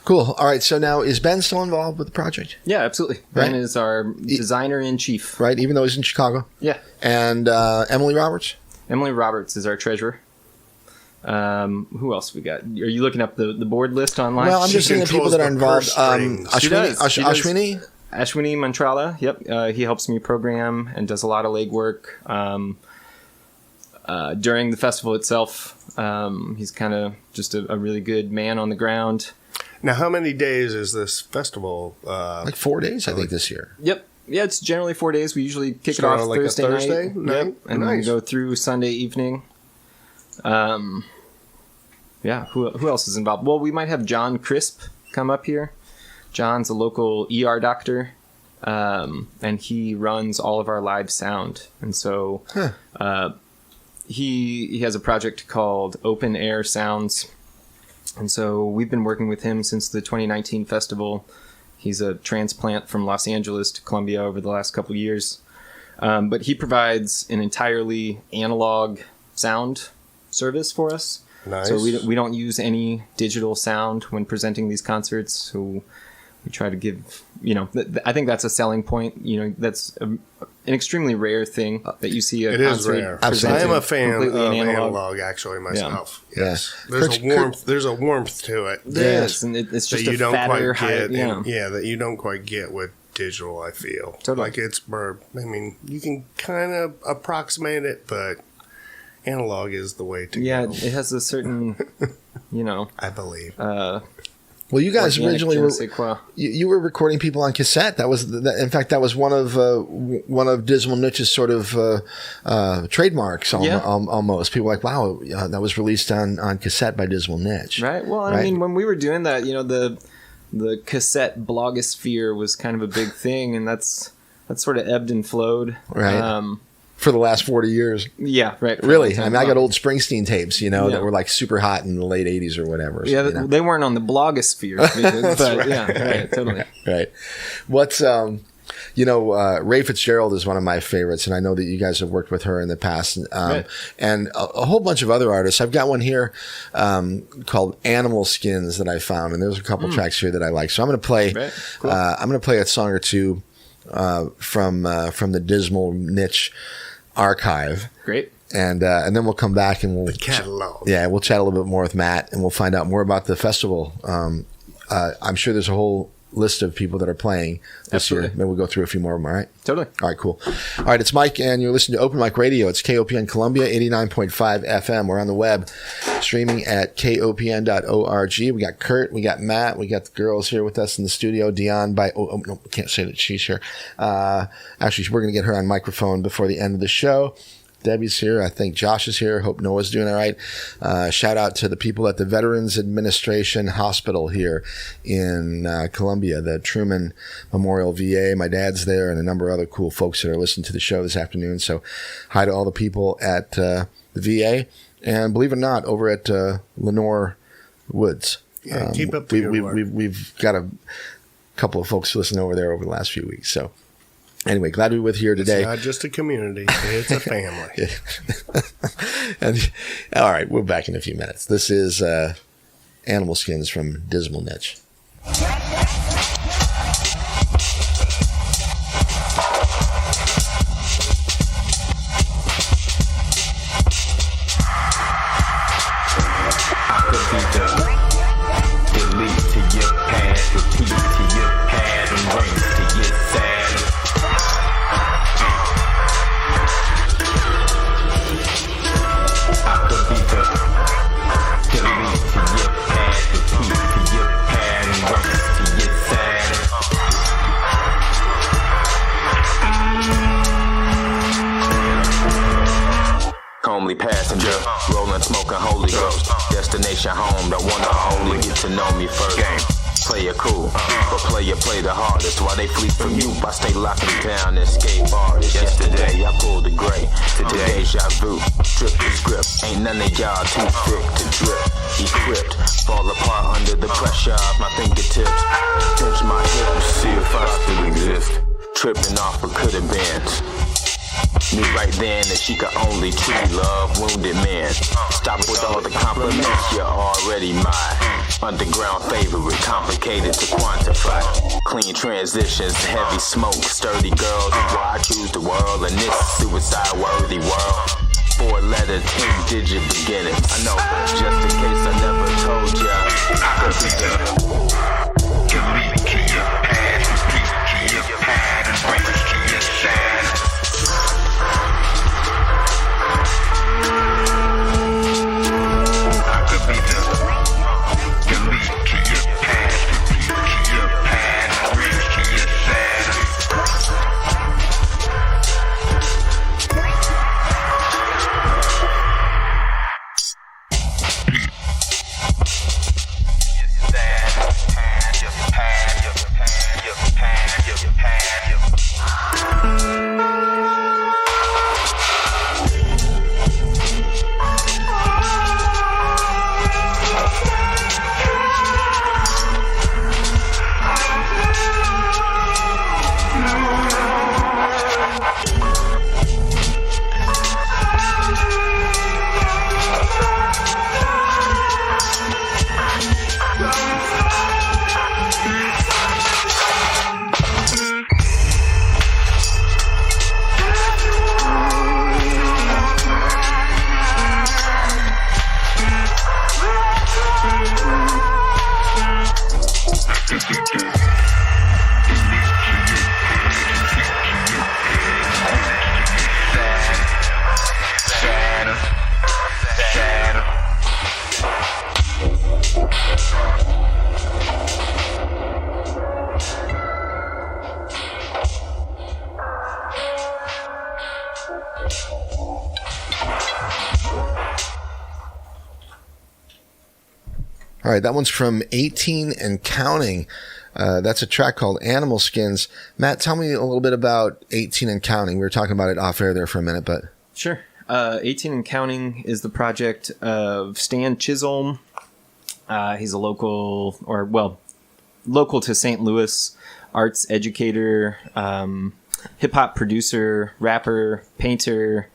Cool. All right. So now, is Ben still involved with the project? Yeah, absolutely. Ben is our designer-in-chief. Right, even though he's in Chicago? Yeah. And Emily Roberts? Emily Roberts is our treasurer. Who else we got? Are you looking up the board list online? Well, I'm just seeing the people that are involved. Ashwini? Ashwini Mantrala. Yep. He helps me program and does a lot of legwork. During the festival itself, he's kind of just a really good man on the ground. Now, how many days is this festival? Like 4 days, I think, this year. Yep. Yeah, it's generally 4 days. We usually kick it Start off on like Thursday a Thursday night. night? Yep. And then we go through Sunday evening. Who else is involved? Well, we might have John Crisp come up here. John's a local ER doctor, and he runs all of our live sound. And so he has a project called Open Air Sounds. And so we've been working with him since the 2019 festival. He's a transplant from Los Angeles to Columbia over the last couple of years. But he provides an entirely analog sound service for us. Nice. So we don't use any digital sound when presenting these concerts. So we try to give, I think that's a selling point. That's an extremely rare thing that you see a It is concert rare. Absolutely. I am a fan of completely in analog, actually, myself. Yeah. Yes. Yeah. There's a warmth to it. Yes, and it's just that you a don't fatter, quite get. high, That you don't quite get with digital, I feel. Totally. Like it's more, you can kind of approximate it, but analog is the way to Yeah, go. it has a certain, I believe. Well, you guys organic originally je ne were sais quoi. you were recording people on cassette. That was in fact that was one of Dismal Niche's sort of trademarks. Almost people were like, wow, that was released on cassette by Dismal Niche. Right. Well, Right? I mean, when we were doing that, the cassette blogosphere was kind of a big thing, and that's sort of ebbed and flowed. Right. For the last 40 years. Yeah, right. Really? I mean, I got old Springsteen tapes, Yeah. that were like super hot in the late 80s or whatever. Yeah, So, they weren't on the blogosphere. But yeah, right, totally. Right. What's, Ray Fitzgerald is one of my favorites, and I know that you guys have worked with her in the past. Right. And a whole bunch of other artists. I've got one here called Animal Skins that I found, and there's a couple tracks here that I like. So I'm going to play. Right. Cool. I'm going to play a song or two from the Dismal Niche archive. Great. And then we'll come back and we'll catalog. we'll chat a little bit more with Matt, and we'll find out more about the festival. I'm sure there's a whole list of people that are playing this year. Maybe we'll go through a few more of them. All right. Totally. All right. Cool. All right. It's Mike, and you're listening to Open Mic Radio. It's KOPN Columbia 89.5 FM. We're on the web, streaming at kopn.org. We got Kurt, we got Matt, we got the girls here with us in the studio. Dion no, we can't say that she's here. Actually, we're going to get her on microphone before the end of the show. Debbie's here. I think Josh is here. Hope Noah's doing all right. Shout out to the people at the Veterans Administration Hospital here in Columbia, the Truman Memorial VA. My dad's there, and a number of other cool folks that are listening to the show this afternoon. So hi to all the people at the VA. And believe it or not, over at Lenore Woods. Yeah, keep up the good work. We've got a couple of folks listening over there over the last few weeks. So anyway, glad to be with you here today. It's not just a community; it's a family. And all right, we're back in a few minutes. This is Animal Skins from Dismal Niche. Delete to your past, repeat to destination home. Don't wanna only get to know me first. Player cool, but player play the hardest. While they flee from you, I stay locking down and escape artists. Yesterday I pulled the gray, today deja vu. Drip the script, ain't none of y'all too thick to drip. Equipped, fall apart under the pressure of my fingertips. Pinch my hip to see if I still exist. Tripping off of coulda beens. Knew right then that she could only truly love wounded men. Stop with all the compliments, you're already mine. Underground favorite, complicated to quantify. Clean transitions, heavy smoke, sturdy girls. Why I choose the world in this suicide-worthy world. 4-letter, 10-digit beginnings. I know, just in case I never told ya. Delete to your past, repeat to your past, and bring it to your side. I could be the delete to your past, repeat to your past, and bring it to your side. All right, that one's from 18 and Counting. That's a track called Animal Skins. Matt, tell me a little bit about 18 and Counting. We were talking about it off air there for a minute, but... Sure. 18 and Counting is the project of Stan Chisholm. He's a local to St. Louis arts educator, hip-hop producer, rapper, painter,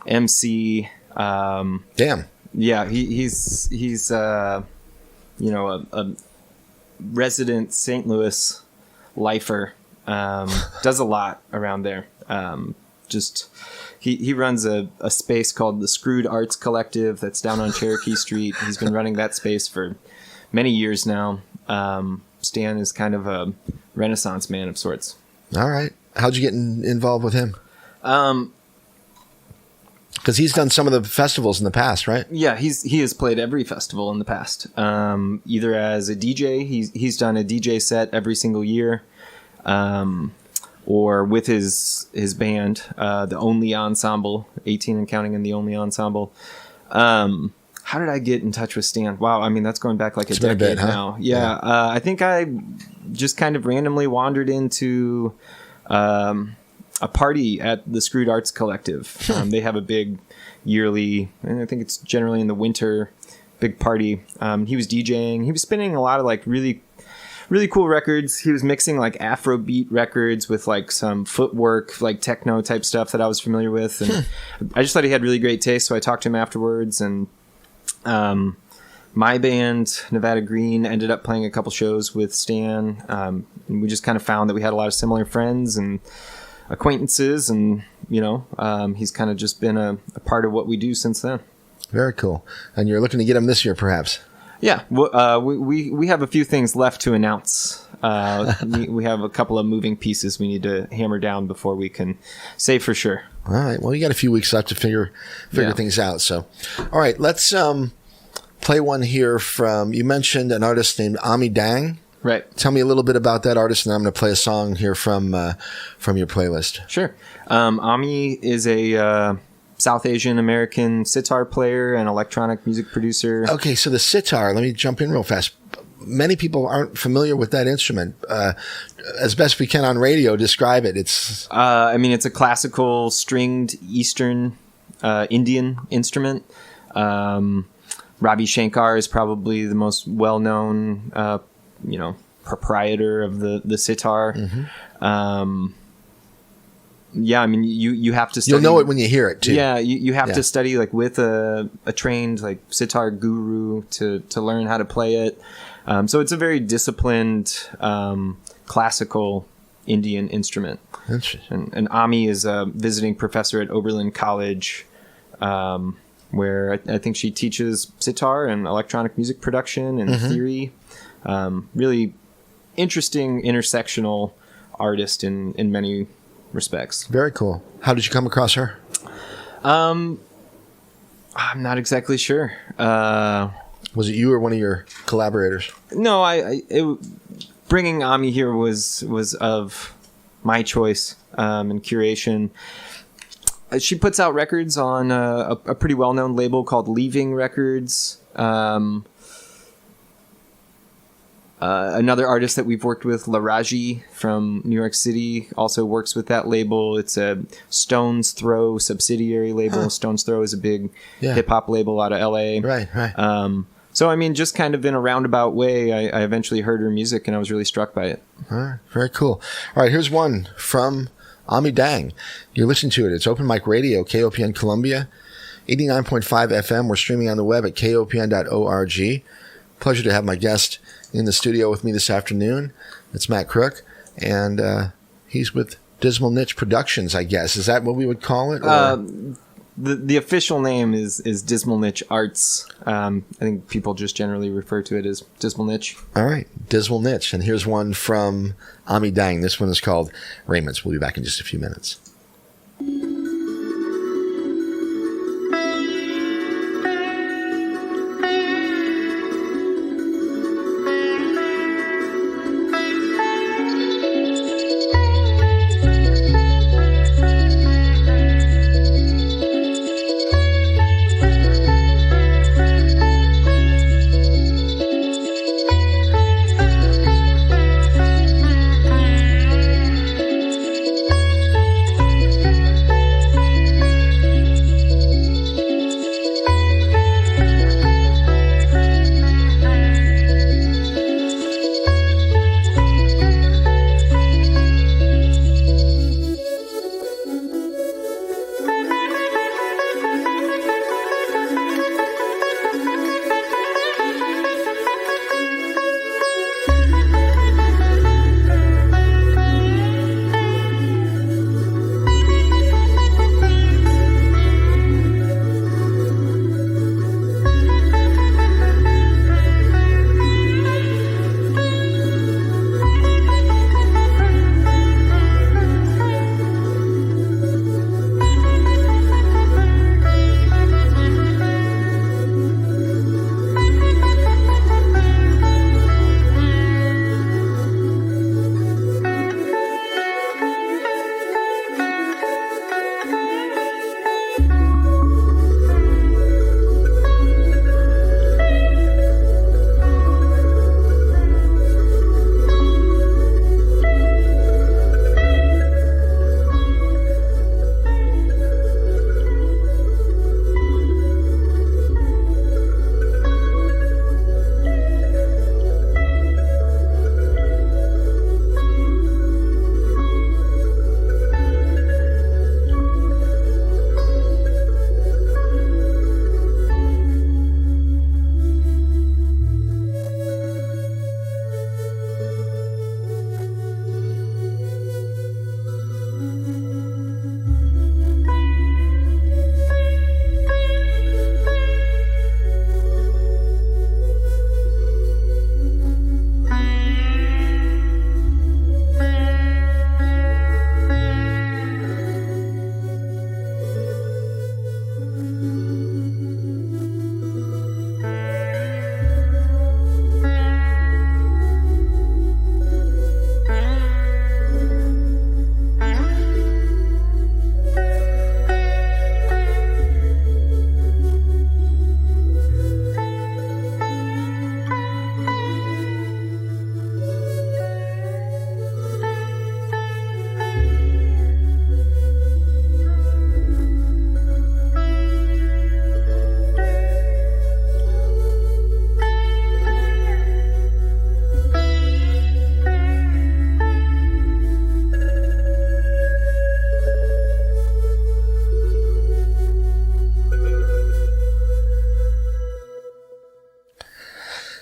MC. Damn. Yeah, he's a resident St. Louis lifer. Does a lot around there. He runs a space called the Screwed Arts Collective that's down on Cherokee Street. He's been running that space for many years now. Stan is kind of a Renaissance man of sorts. All right. How'd you get involved with him? Because he's done some of the festivals in the past, right? Yeah, he has played every festival in the past. Either as a DJ, he's done a DJ set every single year, or with his band, the Only Ensemble, 18 and Counting, and the Only Ensemble. How did I get in touch with Stan? Wow, I mean that's going back like a decade now. Yeah, I think I just kind of randomly wandered into a party at the Screwed Arts Collective. They have a big yearly, and I think it's generally in the winter, big party. He was DJing. He was spinning a lot of like really cool records. He was mixing like Afrobeat records with like some footwork, like techno type stuff that I was familiar with. And I just thought he had really great taste. So I talked to him afterwards, and my band, Nevada Green, ended up playing a couple shows with Stan. And we just kind of found that we had a lot of similar friends and acquaintances, and he's kind of just been a part of what we do since then. Very cool. And you're looking to get him this year, perhaps? Yeah, we have a few things left to announce. We have a couple of moving pieces we need to hammer down before we can say for sure. All right. Well, you got a few weeks left to figure things out. So, all right, let's play one here from. You mentioned an artist named Ami Dang. Right. Tell me a little bit about that artist, and I'm going to play a song here from your playlist. Sure. Ami is a South Asian American sitar player and electronic music producer. Okay, so the sitar, let me jump in real fast. Many people aren't familiar with that instrument. As best we can on radio, describe it. It's It's a classical stringed Eastern Indian instrument. Ravi Shankar is probably the most well-known, proprietor of the sitar. You have to study. You'll know it when you hear it too. Yeah, you have to study like with a trained like sitar guru to learn how to play it. So it's a very disciplined classical Indian instrument. Interesting. And Ami is a visiting professor at Oberlin College, where I think she teaches sitar and electronic music production and theory. Really interesting intersectional artist in many respects. Very cool. How did you come across her? I'm not exactly sure. Was it you or one of your collaborators? No, bringing Ami here was of my choice and curation. She puts out records on a pretty well-known label called Leaving Records. Another artist that we've worked with, Laraji from New York City, also works with that label. It's a Stone's Throw subsidiary label. Stone's Throw is a big hip-hop label out of LA. Right. So, just kind of in a roundabout way, I eventually heard her music and I was really struck by it. All right. Very cool. All right. Here's one from Ami Dang. You're listening to it. It's Open Mic Radio, KOPN Columbia, 89.5 FM. We're streaming on the web at kopn.org. Pleasure to have my guest in the studio with me this afternoon. It's Matt Crook, and he's with Dismal Niche Productions, I guess. Is that what we would call it? The official name is Dismal Niche Arts. I think people just generally refer to it as Dismal Niche. All right, Dismal Niche. And here's one from Ami Dang. This one is called Raymond's. We'll be back in just a few minutes.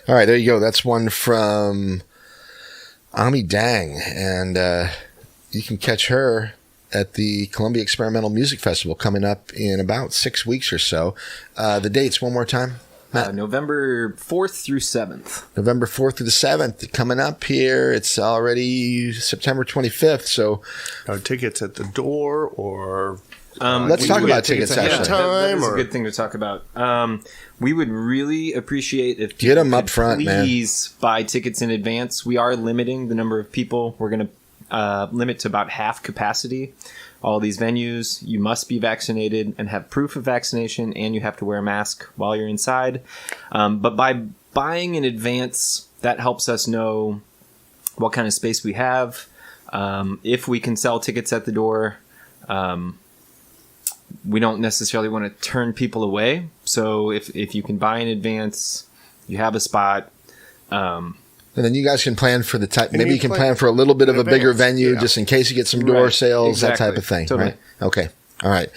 All right, there you go. That's one from Ami Dang, and you can catch her at the Columbia Experimental Music Festival coming up in about 6 weeks or so. The dates, one more time. November 4th through 7th. November 4th through the 7th, coming up here. It's already September 25th, so... Are tickets at the door, or... let's talk about tickets ahead actually. of time. That is a or- good thing to talk about. We would really appreciate if Get 'em people up could front, man. please buy tickets in advance. We are limiting the number of people. We're going to limit to about half capacity. All these venues, you must be vaccinated and have proof of vaccination, and you have to wear a mask while you're inside. But by buying in advance, that helps us know what kind of space we have, if we can sell tickets at the door. We don't necessarily want to turn people away. So if you can buy in advance, you have a spot. And then you guys can plan for the type. And Maybe you you can plan plan for a little bit of a bigger advance, venue, yeah. just in case you get some door Right, sales, that exactly. type of thing. Totally. Right? Okay. All right.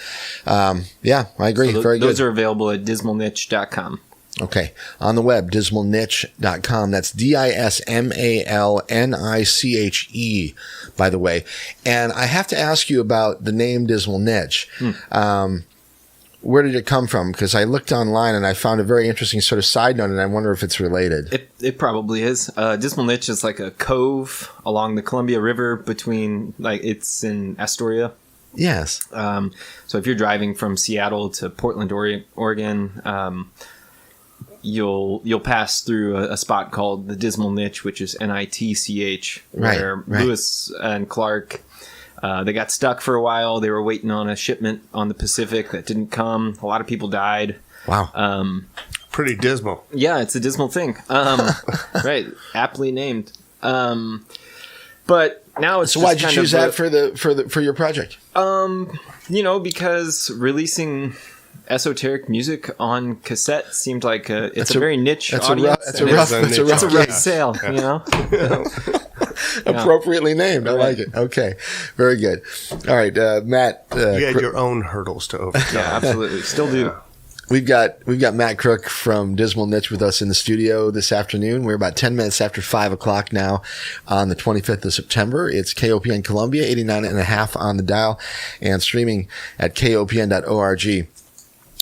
Yeah, I agree. Very good. Those are available at dismalniche.com. Okay. On the web, dismalniche.com. That's DISMALNICHE, by the way. And I have to ask you about the name Dismal Niche. Where did it come from? Because I looked online and I found a very interesting sort of side note, and I wonder if it's related. It probably is. Dismal Niche is like a cove along the Columbia River between, it's in Astoria. Yes. So if you're driving from Seattle to Portland, Oregon, you'll pass through a spot called the Dismal Niche, which is NITCH, where Right. Lewis and Clark, they got stuck for a while. They were waiting on a shipment on the Pacific that didn't come. A lot of people died. Wow. Pretty dismal. Yeah, it's a dismal thing. Right, aptly named. But now it's So just why'd you kind choose of that for your project? because releasing esoteric music on cassette seemed like it's a very niche That's a audience. rough. That's a and rough. it's a That's a niche rough. it's a rough sale, you know. Appropriately named. I like it. Okay, very good. All right, Matt. You had your own hurdles to overcome. Yeah, absolutely. Still do. We've got Matt Crook from Dismal Niche with us in the studio this afternoon. We're about 10 minutes after 5 o'clock now on the 25th of September. It's KOPN Columbia, 89.5 on the dial, and streaming at kopn.org.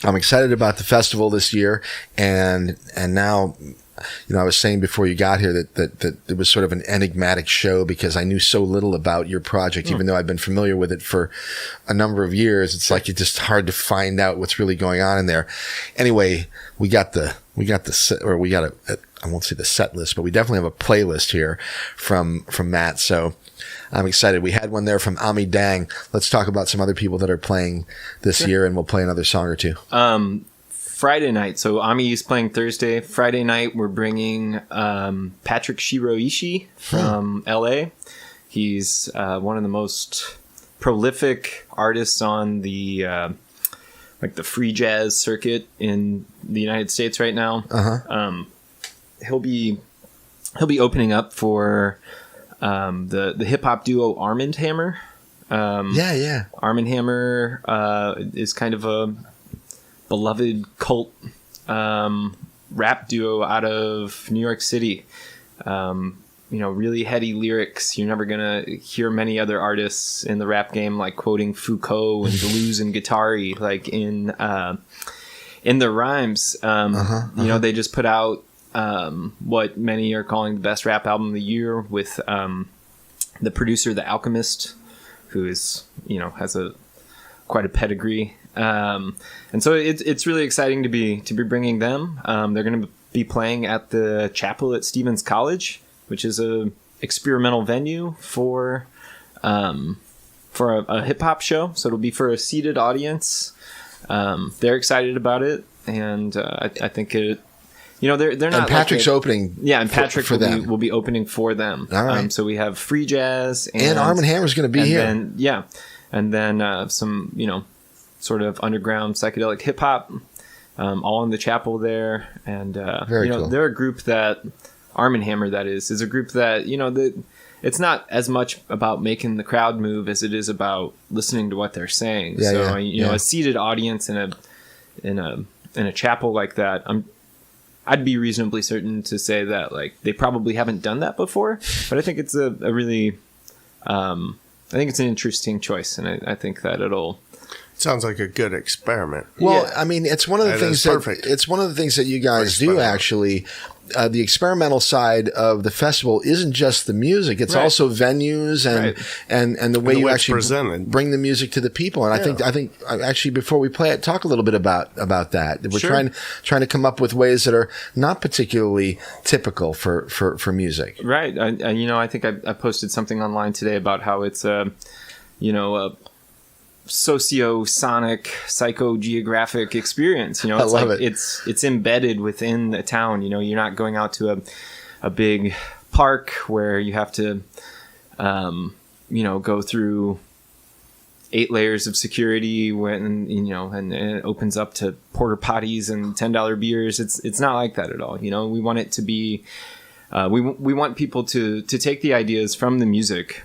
I'm excited about the festival this year, and now, I was saying before you got here that it was sort of an enigmatic show because I knew so little about your project, even though I've been familiar with it for a number of years. It's like it's just hard to find out what's really going on in there. Anyway, we got I won't say the set list, but we definitely have a playlist here from Matt. So I'm excited. We had one there from Ami Dang. Let's talk about some other people that are playing this year, and we'll play another song or two. Friday night. So Ami is playing Thursday. Friday night, we're bringing Patrick Shiroishi from LA. He's one of the most prolific artists on the the free jazz circuit in the United States right now. He'll be opening up for the hip hop duo Arm & Hammer. Yeah. Arm & Hammer is kind of a beloved cult rap duo out of New York City. Really heady lyrics. You're never gonna hear many other artists in the rap game quoting Foucault and Deleuze and Guattari in their rhymes. They just put out what many are calling the best rap album of the year with the producer, The Alchemist, who is has quite a pedigree. And so it's really exciting to be bringing them. They're going to be playing at the chapel at Stevens College, which is a experimental venue for a hip hop show. So it'll be for a seated audience. They're excited about it, and I think it. They're not. And Patrick's opening. Yeah, and Patrick for them. will be opening for them. All right. So we have free jazz And Arm & Hammer's going to be here. And then some sort of underground psychedelic hip hop, all in the chapel there. And Very cool. They're a group that Arm & Hammer is a group that it's not as much about making the crowd move as it is about listening to what they're saying. A seated audience in a chapel like that. I'd be reasonably certain to say that like they probably haven't done that before, but I think it's a really, I think it's an interesting choice, and I think that it'll. Sounds like a good experiment. Well, Yeah. I mean, it's one of the That things is that perfect. it's one of the things that you guys do Experimental. actually. The experimental side of the festival isn't just the music; it's Right. also venues and the way the you way it's actually presented. bring the music to the people. And I think actually before we play it, talk a little bit about that. We're Sure. trying to come up with ways that are not particularly typical for music. Right. I think I posted something online today about how it's a socio-sonic, psychogeographic experience. I It's love like it. it's embedded within the town. You're not going out to a big park where you have to, go through 8 layers of security when and it opens up to porta potties and $10 beers. It's not like that at all. We want it to be. We want people to take the ideas from the music.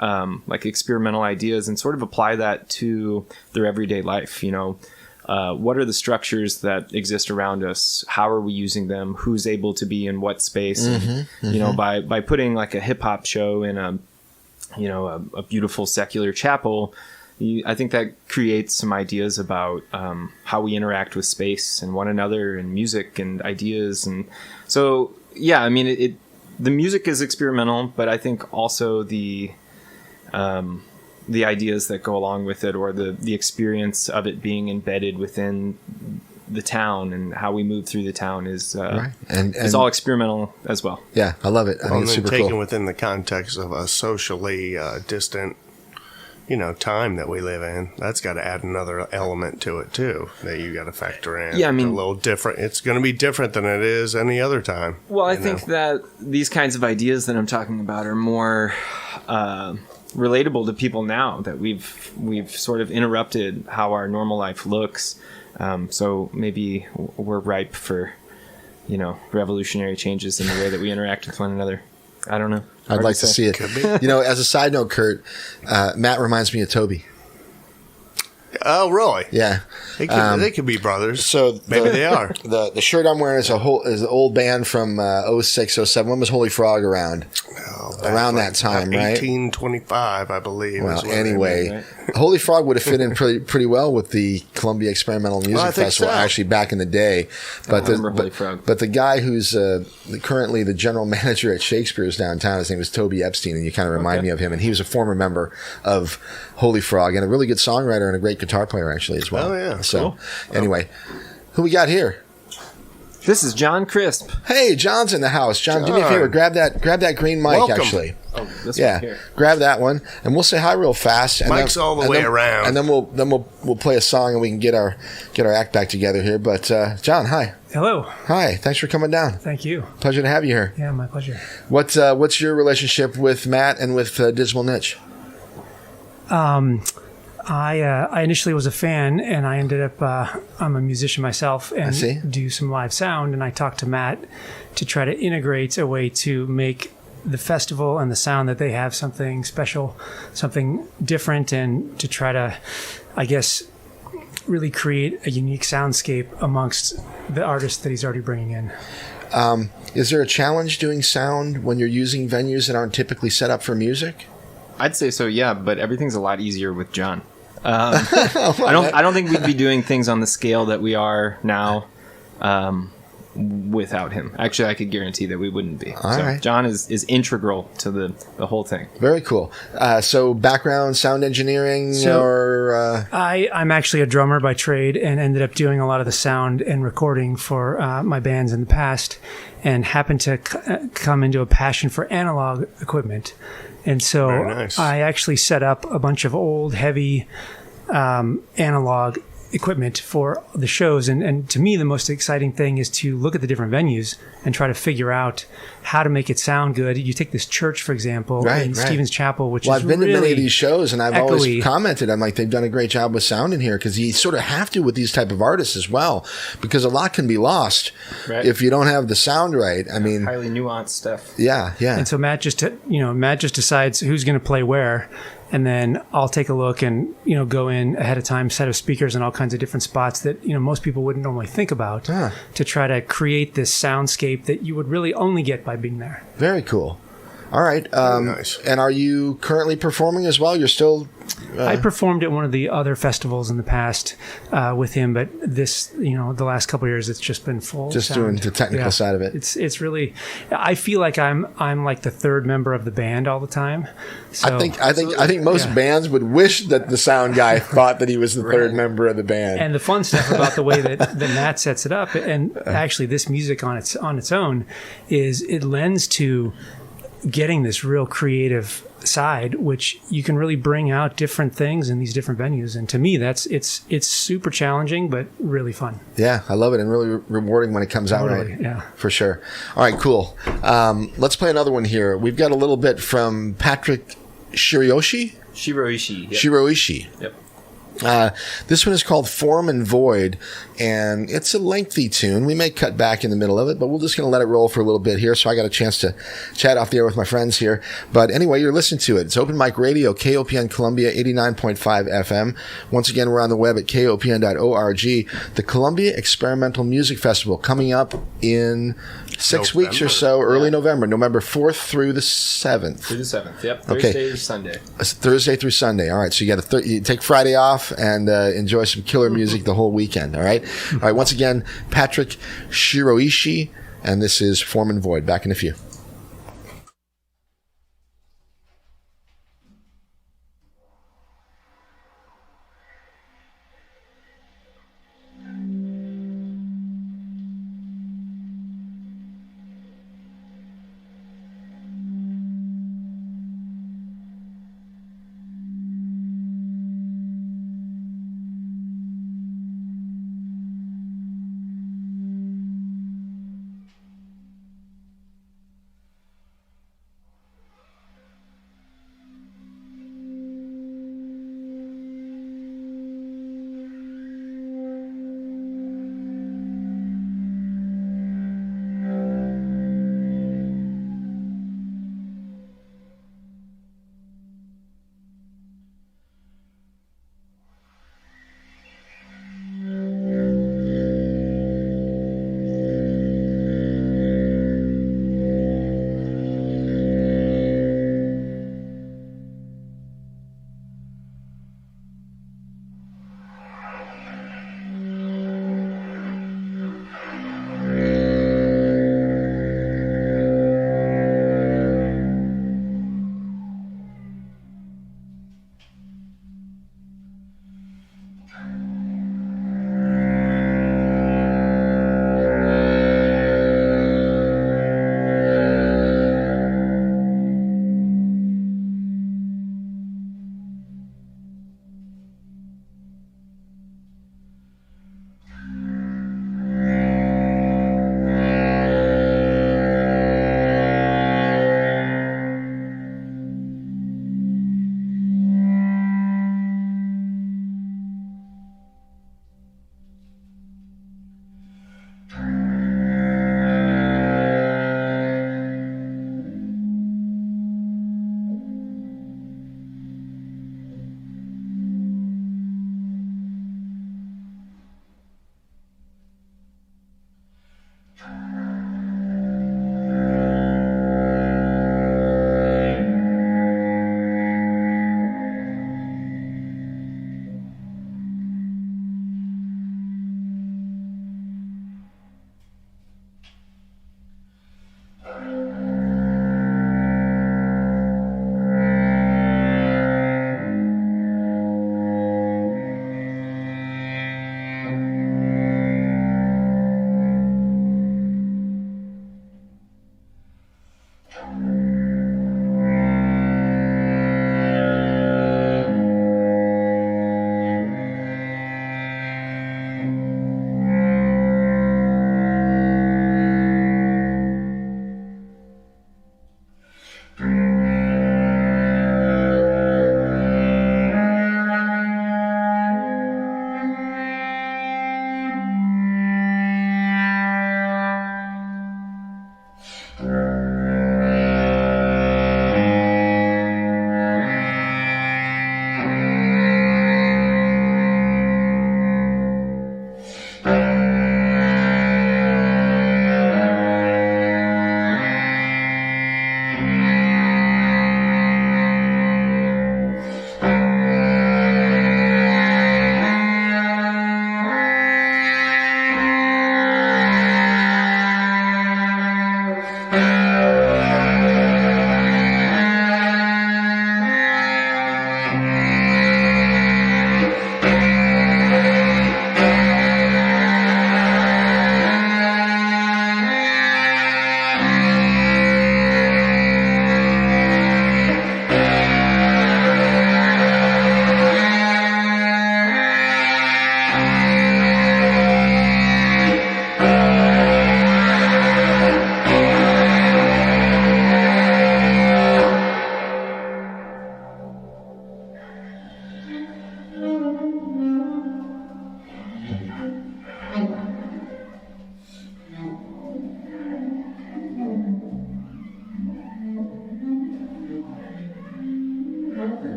Like experimental ideas, and sort of apply that to their everyday life. What are the structures that exist around us? How are we using them? Who's able to be in what space? And, by putting like a hip hop show in a beautiful secular chapel, I think that creates some ideas about how we interact with space and one another and music and ideas. And so, yeah, I mean, the music is experimental, but I think also the ideas that go along with it, or the experience of it being embedded within the town and how we move through the town is Right. And is all experimental as well. Yeah, I love it. I think And it's then super taken cool. within the context of a socially distant, time that we live in. That's got to add another element to it too that you got to factor in. Yeah, I mean- a little different. It's going to be different than it is any other time. Well, I you think know? that these kinds of ideas that I'm talking about are more relatable to people now that we've sort of interrupted how our normal life looks. So maybe we're ripe for, revolutionary changes in the way that we interact with one another. I don't know. I'd Hard like to say. see it. As a side note, Kurt, Matt reminds me of Toby. Oh, really? Yeah. They could be brothers. So Maybe they are. The shirt I'm wearing is an old band from 06, 07. When was Holy Frog around? Around that time, right? 1825, I believe. Well, is what anyway, right? Holy Frog would have fit in pretty well with the Columbia Experimental Music I think Festival, so. actually back in the day. But remember Holy Frog. but the guy who's currently the general manager at Shakespeare's downtown, his name was Toby Epstein, and you kind of remind me of him. And he was a former member of Holy Frog and a really good songwriter and a great guitar player, actually, as well. Oh, yeah. So, anyway, who we got here? This is John Crisp. Hey, John's in the house. John, do me a John. favor. Grab that green mic, Welcome. actually. Oh, this Yeah, one here. grab that one, and we'll say hi real fast. And Mike's all the and way around. and then we'll play a song, and we can get our act back together here. But John, hi, Hello. hi, thanks for coming down. Thank you. Pleasure to have you here. Yeah, my pleasure. What's your relationship with Matt and with Dismal Niche? I initially was a fan, and I ended up I'm a musician myself, and see. do some live sound. And I talked to Matt to try to integrate a way to make the festival and the sound that they have something special, something different, and to try to, I guess, really create a unique soundscape amongst the artists that he's already bringing in. Is there a challenge doing sound when you're using venues that aren't typically set up for music? I'd say so, yeah, but everything's a lot easier with John. I don't think we'd be doing things on the scale that we are now without him. Actually, I could guarantee that we wouldn't be. All right. John is integral to the whole thing. Very cool. So background sound engineering I'm actually a drummer by trade, and ended up doing a lot of the sound and recording for my bands in the past, and happened to come into a passion for analog equipment. And so Very nice. I actually set up a bunch of old, heavy analog equipment for the shows. And to me, the most exciting thing is to look at the different venues and try to figure out how to make it sound good. You take this church, for example, Right, in right. Stevens Chapel, which Well, is I've been to really many of these shows, and I've always echoey. commented, I'm like, they've done a great job with sound in here, because you sort of have to with these type of artists as well, because a lot can be lost Right. if you don't have the sound right. I mean, Highly nuanced stuff. yeah. And so Matt just decides who's going to play where, and then I'll take a look and go in ahead of time, set of speakers in all kinds of different spots that most people wouldn't normally think about, to try to create this soundscape that you would really only get by being there. Very cool. All right. Nice. And are you currently performing as well? You're still... I performed at one of the other festivals in the past with him, but this, the last couple of years, it's just been full. Just sound. doing the technical side of it. It's really, I feel like I'm like the third member of the band all the time. So, I think most bands would wish that the sound guy thought that he was the third member of the band. And the fun stuff about the way that Matt sets it up, and actually this music on its own, is it lends to getting this real creative side, which you can really bring out different things in these different venues. And to me, it's super challenging, but really fun. Yeah, I love it, and really rewarding when it comes out right. Yeah, For sure. All right, cool. Let's play another one here. We've got a little bit from Patrick Shiroishi. Shiroishi. Yep. Shiroishi. Yep. This one is called Form and Void, and it's a lengthy tune. We may cut back in the middle of it, but we're just going to let it roll for a little bit here, so I got a chance to chat off the air with my friends here. But anyway, you're listening to it. It's Open Mic Radio, KOPN Columbia, 89.5 FM. Once again, we're on the web at kopn.org. The Columbia Experimental Music Festival coming up in 6 weeks or so, early November 4th through the 7th. Through the 7th, yep. Thursday to Sunday. Thursday through Sunday. All right, so you got you take Friday off and enjoy some killer music the whole weekend. All right. All right. Once again, Patrick Shiroishi, and this is Form and Void. Back in a few.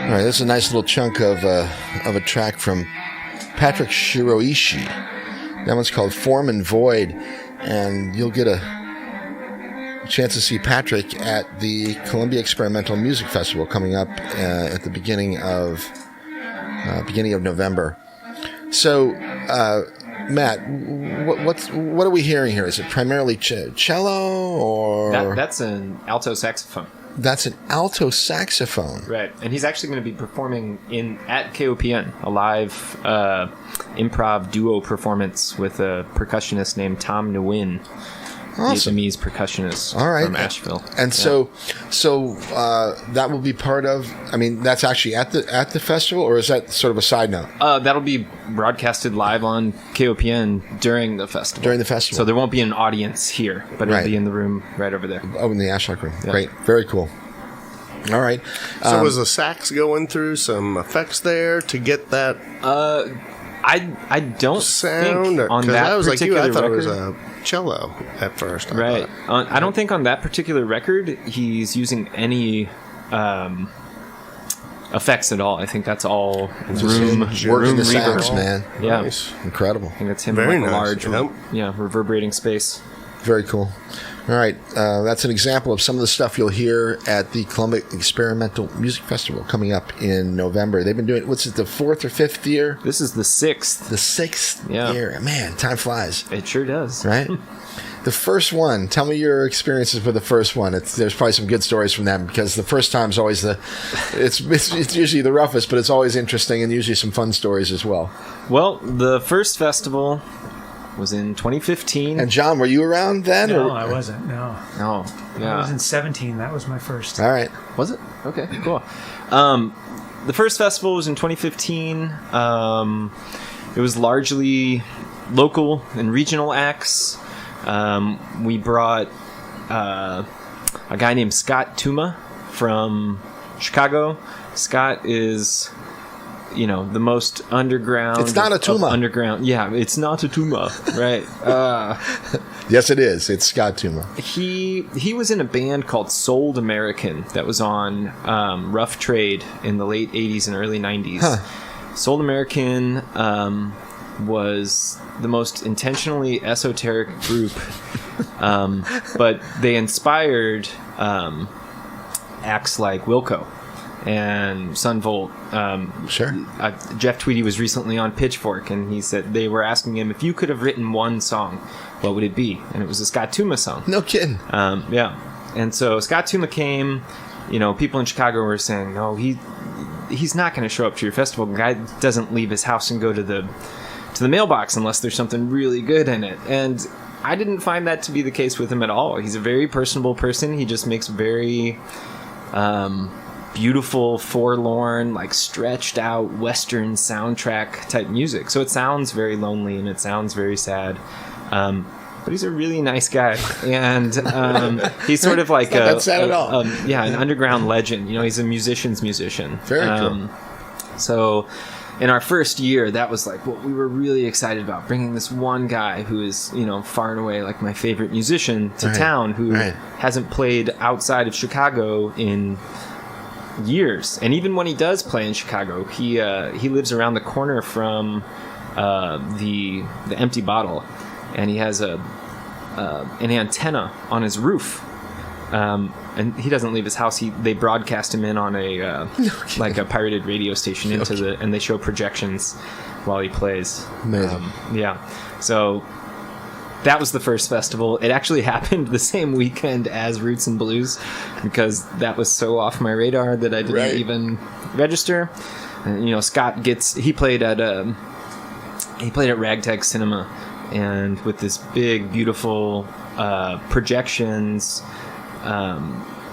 All right, this is a nice little chunk of a track from Patrick Shiroishi. That one's called Form and Void, and you'll get a chance to see Patrick at the Columbia Experimental Music Festival coming up at the beginning of November. So, Matt, what are we hearing here? Is it primarily cello or that's an alto saxophone? That's an alto saxophone, Right, and he's actually going to be performing at KOPN, a live improv duo performance with a percussionist named Tom Nguyen, Awesome. Vietnamese percussionist All right. from Asheville. And so that will be part of. I mean, that's actually at the festival, or is that sort of a side note? That'll be broadcasted live on KOPN during the festival. During the festival. So there won't be an audience here, but it'll Right. be in the room right over there. Oh, in the Ashlock room. Yeah. Great, very cool. All right. So was the sax going through some effects there to get that I don't sound? think on Because that I was like you, particular I thought record. it was a cello at first. I Right. thought. I don't think on that particular record he's using any effects at all. I think that's all room working the reverb. sax, man. Yeah. Nice. Incredible. I think that's him Very in like nice, a large, yep. reverberating space. Very cool. All right, that's an example of some of the stuff you'll hear at the Columbia Experimental Music Festival coming up in November. They've been doing, what's it, the 4th or 5th year? This is the 6th. The 6th Yeah. year. Man, time flies, It sure does. right? The first one, tell me your experiences with the first one. There's probably some good stories from them, because the first time's always it's usually the roughest, but it's always interesting, and usually some fun stories as well. Well, the first festival was in 2015. And John, were you around then? No, or? I wasn't. No, Oh, I yeah. was in 17. That was my first. All right. Was it? Okay, cool. The first festival was in 2015. It was largely local and regional acts. We brought a guy named Scott Tuma from Chicago. Scott is, the most underground. It's not a of Tuma. Underground. Yeah, it's not a Tuma, right? Yes, it is. It's Scott Tuma. He was in a band called Sold American that was on Rough Trade in the late 80s and early 90s. Huh. Sold American was the most intentionally esoteric group, but they inspired acts like Wilco and Sunvolt. Sure. Jeff Tweedy was recently on Pitchfork, and he said they were asking him, if you could have written one song, what would it be? And it was a Scott Tuma song. No kidding. Yeah. And so Scott Tuma came, people in Chicago were saying, no, he's not going to show up to your festival. The guy doesn't leave his house and go to the mailbox unless there's something really good in it. And I didn't find that to be the case with him at all. He's a very personable person. He just makes very beautiful, forlorn, like stretched out Western soundtrack type music. So it sounds very lonely and it sounds very sad. But he's a really nice guy, and he's sort of like not that sad at all. an underground legend. He's a musician's musician. Very cool. So in our first year, that was like what we were really excited about, bringing this one guy who is, far and away like my favorite musician to town, who hasn't played outside of Chicago in years. And even when he does play in Chicago, he lives around the corner from the Empty Bottle, and he has an antenna on his roof. And he doesn't leave his house. They broadcast him in on a like a pirated radio station and they show projections while he plays. Amazing. So that was the first festival. It actually happened the same weekend as Roots and Blues, because that was so off my radar that I didn't even register. And, Scott he played at Ragtag Cinema, and with this big, beautiful projections.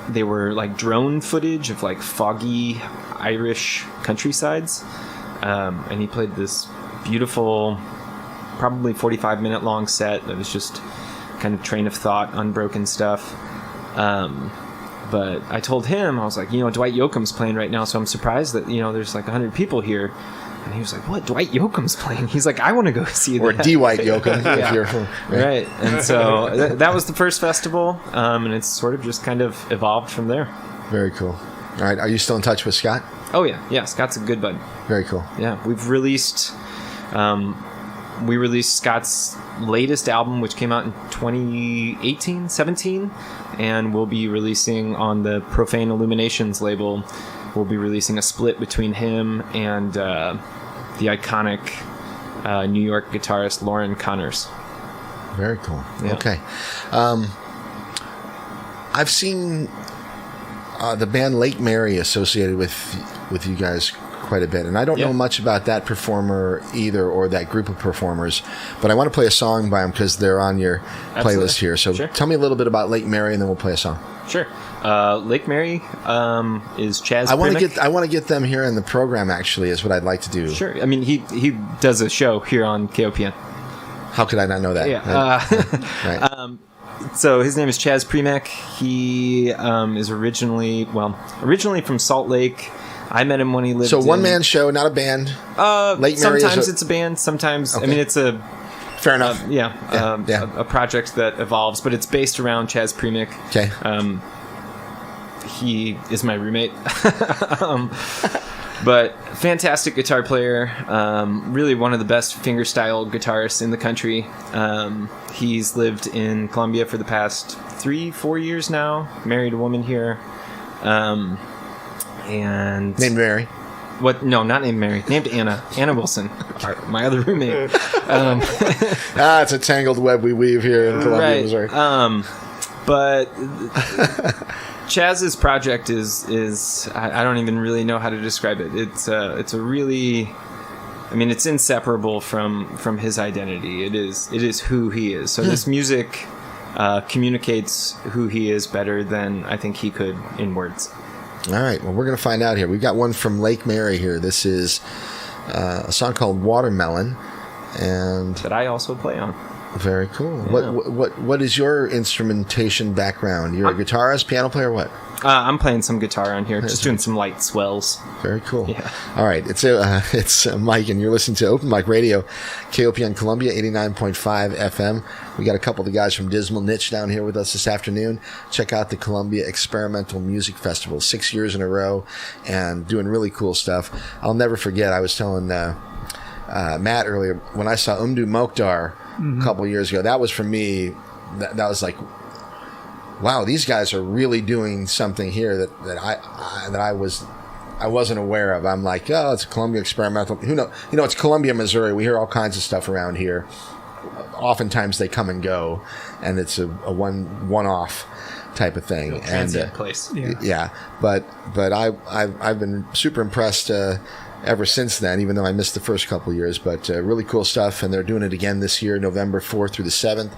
They were like drone footage of like foggy Irish countrysides, and he played this beautiful, probably 45-minute long set that was just kind of train of thought, unbroken stuff. But I told him, I was like, Dwight Yoakam's playing right now, so I'm surprised that there's like 100 people here. And he was like, "What? Dwight Yoakam's playing?" He's like, "I want to go see that." Or Dwight Yoakam, if you're from... Right. And so that was the first festival, and it's sort of just kind of evolved from there. Very cool. All right, are you still in touch with Scott? Oh, yeah. Scott's a good bud. Very cool. Yeah, we released Scott's latest album, which came out in 17, and we'll be releasing on the Profane Illuminations label. We'll be releasing a split between him and the iconic New York guitarist Lauren Connors. Very cool. Yeah. Okay. I've seen the band Lake Mary associated with you guys quite a bit, and I don't know much about that performer either, or that group of performers, but I want to play a song by them because they're on your playlist here. So tell me a little bit about Lake Mary, and then we'll play a song. Sure. Lake Mary is Chaz. I want to get them here in the program. Actually, is what I'd like to do. Sure. I mean, he does a show here on KOPN. How could I not know that? Yeah. Right. So his name is Chaz Premack. He is originally from Salt Lake. I met him when he lived. So one man show, not a band. Lake Mary. Sometimes it's a band. Sometimes I mean it's a. Fair enough. A project that evolves, but it's based around Chaz Premack. Okay. He is my roommate. But fantastic guitar player. Really one of the best fingerstyle guitarists in the country. He's lived in Columbia for the past 3-4 years now. Married a woman here. And named Mary. What? No, not named Mary. Named Anna. Anna Wilson, my other roommate. It's a tangled web we weave here in Columbia, Missouri. But Chaz's project is I don't even really know how to describe it. It's a really, I mean, it's inseparable from his identity. It is who he is. So this music communicates who he is better than I think he could in words. All right. Well, we're going to find out here. We've got one from Lake Mary here. This is a song called Watermelon, and that I also play on. Very cool. Yeah. What is your instrumentation background? You're a guitarist, piano player, what? I'm playing some guitar on here, just doing some light swells. Very cool. Yeah. All right. It's Mike, and you're listening to Open Mic Radio, KOPN Columbia, 89.5 FM. We got a couple of the guys from Dismal Niche down here with us this afternoon. Check out the Columbia Experimental Music Festival, 6 years in a row, and doing really cool stuff. I'll never forget, I was telling Matt earlier, when I saw Umdu Mokhtar a couple of years ago, that was for me, that was like, wow, these guys are really doing something here that I wasn't aware of. I'm like, oh, it's a Columbia Experimental. Who knows? It's Columbia, Missouri. We hear all kinds of stuff around here. Oftentimes they come and go, and it's a one-off type of thing. Transient place. Yeah. But I've been super impressed ever since then, even though I missed the first couple of years. But really cool stuff, and they're doing it again this year, November 4th through the 7th.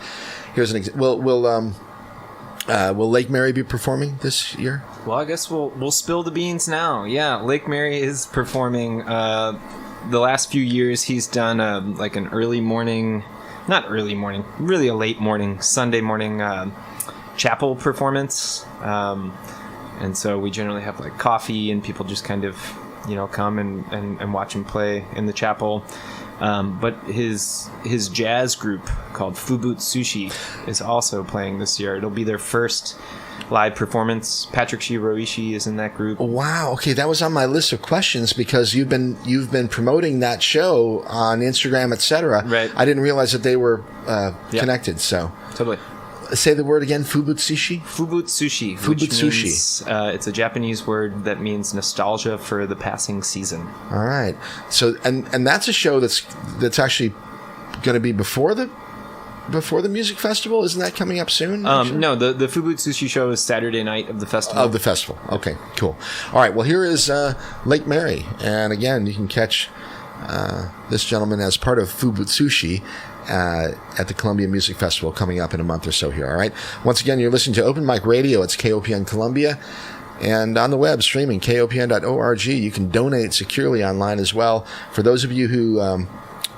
Here's an example. Will Lake Mary be performing this year? Well, I guess we'll spill the beans now. Yeah, Lake Mary is performing. The last few years, he's done like an early morning, not early morning, really a late morning, Sunday morning chapel performance. And so we generally have like coffee, and people just kind of come and watch him play in the chapel. But his jazz group called Fubut Sushi is also playing this year. It'll be their first live performance. Patrick Shiroishi is in that group. Wow. Okay, that was on my list of questions because you've been promoting that show on Instagram, etc. Right. I didn't realize that they were connected. So Totally. say the word again. Fubut Sushi. Fubut Sushi. Fubut which Sushi. Means, it's a Japanese word that means nostalgia for the passing season. All right. So and that's a show that's actually going to be before the music festival. Isn't that coming up soon? No, the Fubut Sushi show is Saturday night of the festival. Of the festival. Okay, cool. All right. Well, here is Lake Mary, and again, you can catch this gentleman as part of Fubut Sushi at the Columbia Music Festival coming up in a month or so here. All right. Once again, you're listening to Open Mic Radio. It's KOPN Columbia. And on the web, streaming, kopn.org. You can donate securely online as well. For those of you who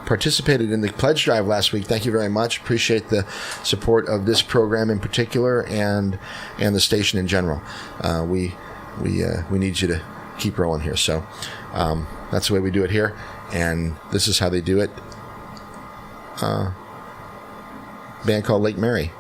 participated in the pledge drive last week, thank you very much. Appreciate the support of this program in particular and the station in general. We need you to keep rolling here. So that's the way we do it here. And this is how they do it. Band called Lake Mary.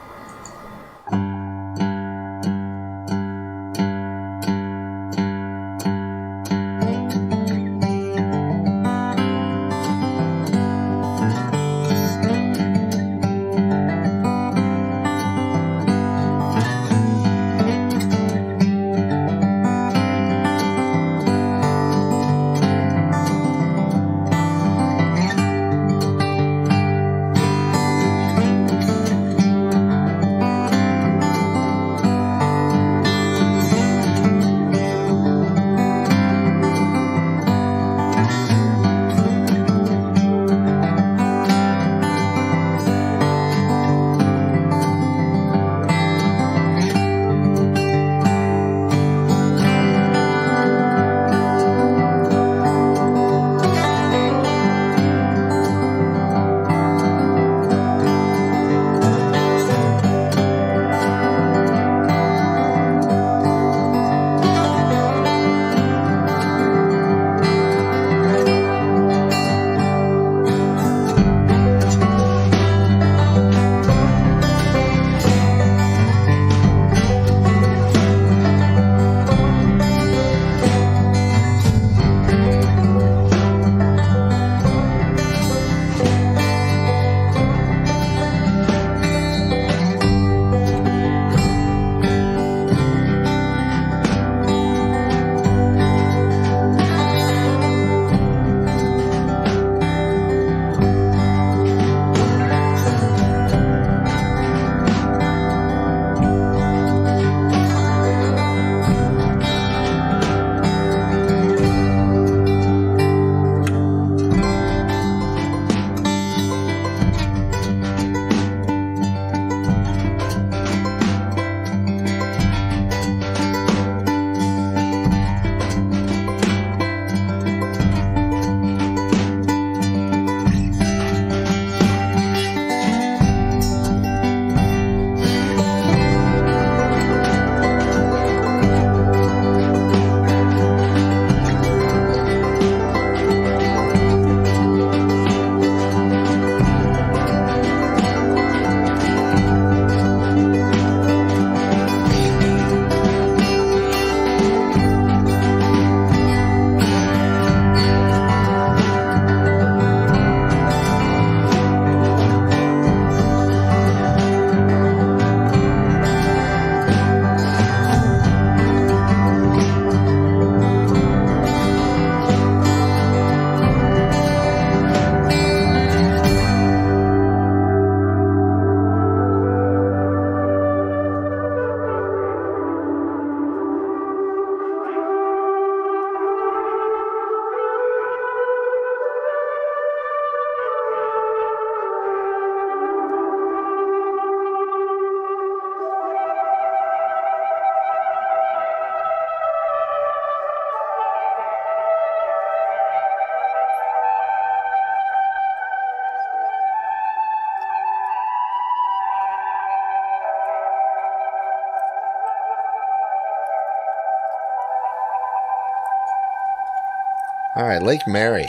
All right, Lake Mary.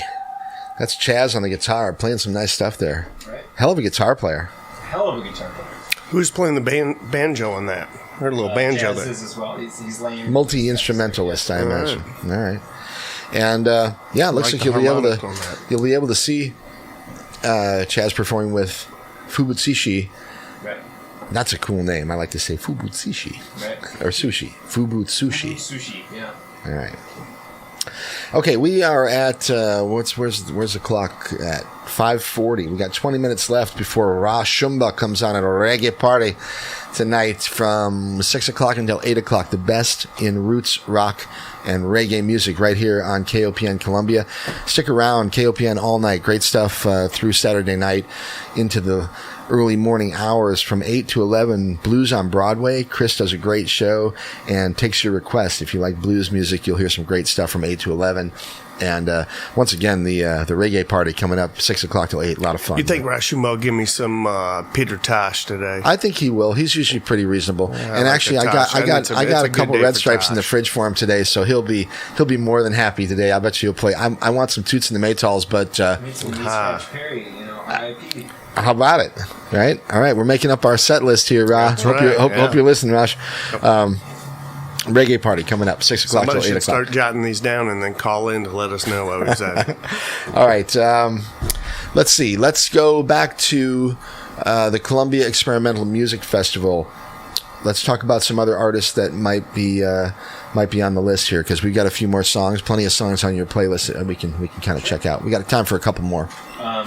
That's Chaz on the guitar, playing some nice stuff there. Right. Hell of a guitar player. Hell of a guitar player. Who's playing the banjo on that? I heard a little banjo Jazz there. is as well. He's laying Multi-instrumentalist, I imagine. All right. And yeah, it looks Like like the you'll harmonic on that. be able to see Chaz performing with Fubutsushi. Right. That's a cool name. I like to say Fubutsushi. Right. Or sushi. Fubutsushi. Sushi. Yeah. All right. Okay, we are at where's the clock at? 5:40. We got 20 minutes left before Ra Shumba comes on at a reggae party tonight from 6 o'clock until 8 o'clock. The best in roots, rock, and reggae music right here on KOPN Columbia. Stick around, KOPN all night. Great stuff through Saturday night into the early morning hours from 8 to 11. Blues on Broadway. Chris does a great show and takes your request. If you like blues music, you'll hear some great stuff from 8 to 11. And once again, the reggae party coming up 6 o'clock till 8. A lot of fun. You think Rashuma will give me some Peter Tosh today? I think he will. He's usually pretty reasonable. Yeah, and like actually, the I Tosh. got It's a good couple day red for stripes in the Tosh. fridge for him today, so he'll be more than happy today. I bet you he'll play. I want some Toots and the Maytals, but Perry, R.I.P. how about it? Right? All right, we're making up our set list here, Raj. Hope right, you're listening, Raj. Reggae party coming up 6 o'clock Somebody till 8 should o'clock. start jotting these down and then call in to let us know what exactly. All right. Let's see. Let's go back to the Columbia Experimental Music Festival. Let's talk about some other artists that might be on the list here, because we've got a few more songs, plenty of songs on your playlist that we can kind of check out. We got time for a couple more.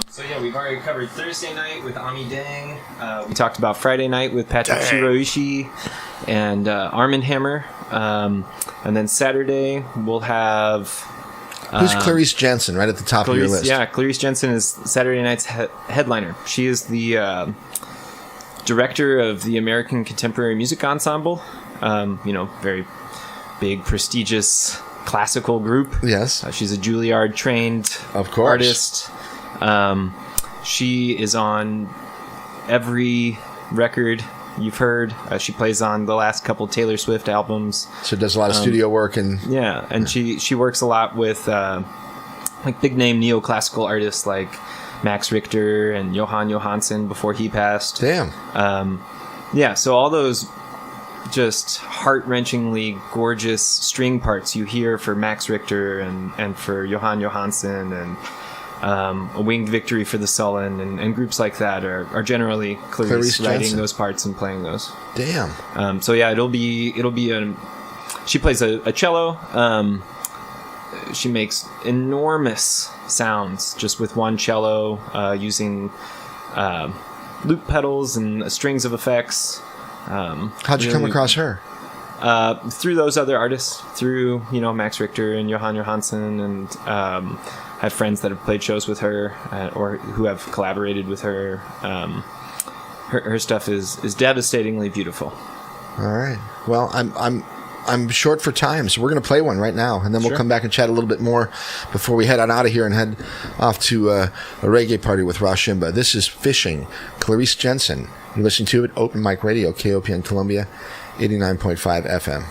So yeah, we've already covered Thursday night with Ami Dang. We talked about Friday night with Patrick Shiroishi and Arm & Hammer. And then Saturday we'll have... Who's Clarice Jensen right at the top of your list? Yeah, Clarice Jensen is Saturday night's headliner. She is the director of the American Contemporary Music Ensemble. Very big, prestigious classical group. Yes. She's a Juilliard-trained Of course. artist. She is on every record you've heard. She plays on the last couple Taylor Swift albums. So does a lot of studio work and Yeah, and she works a lot with like big name neoclassical artists like Max Richter and Johann Johansson before he passed. damn. Yeah, so all those just heart-wrenchingly gorgeous string parts you hear for Max Richter and for Johann Johansson and A Winged Victory for the Sullen and groups like that are generally Clarice writing Jensen. those parts and playing those. Damn. So yeah, it'll be she plays a cello. She makes enormous sounds just with one cello, using loop pedals and strings of effects. How'd you come across her? Through those other artists, through Max Richter and Johann Johansson, and have friends that have played shows with her or who have collaborated with her. Her stuff is devastatingly beautiful. All right. Well, I'm short for time, so we're going to play one right now, and then we'll Sure. come back and chat a little bit more before we head on out of here and head off to a reggae party with Rashimba. This is Fishing, Clarice Jensen. You're listening to it, Open Mic Radio, KOPN Columbia, 89.5 FM.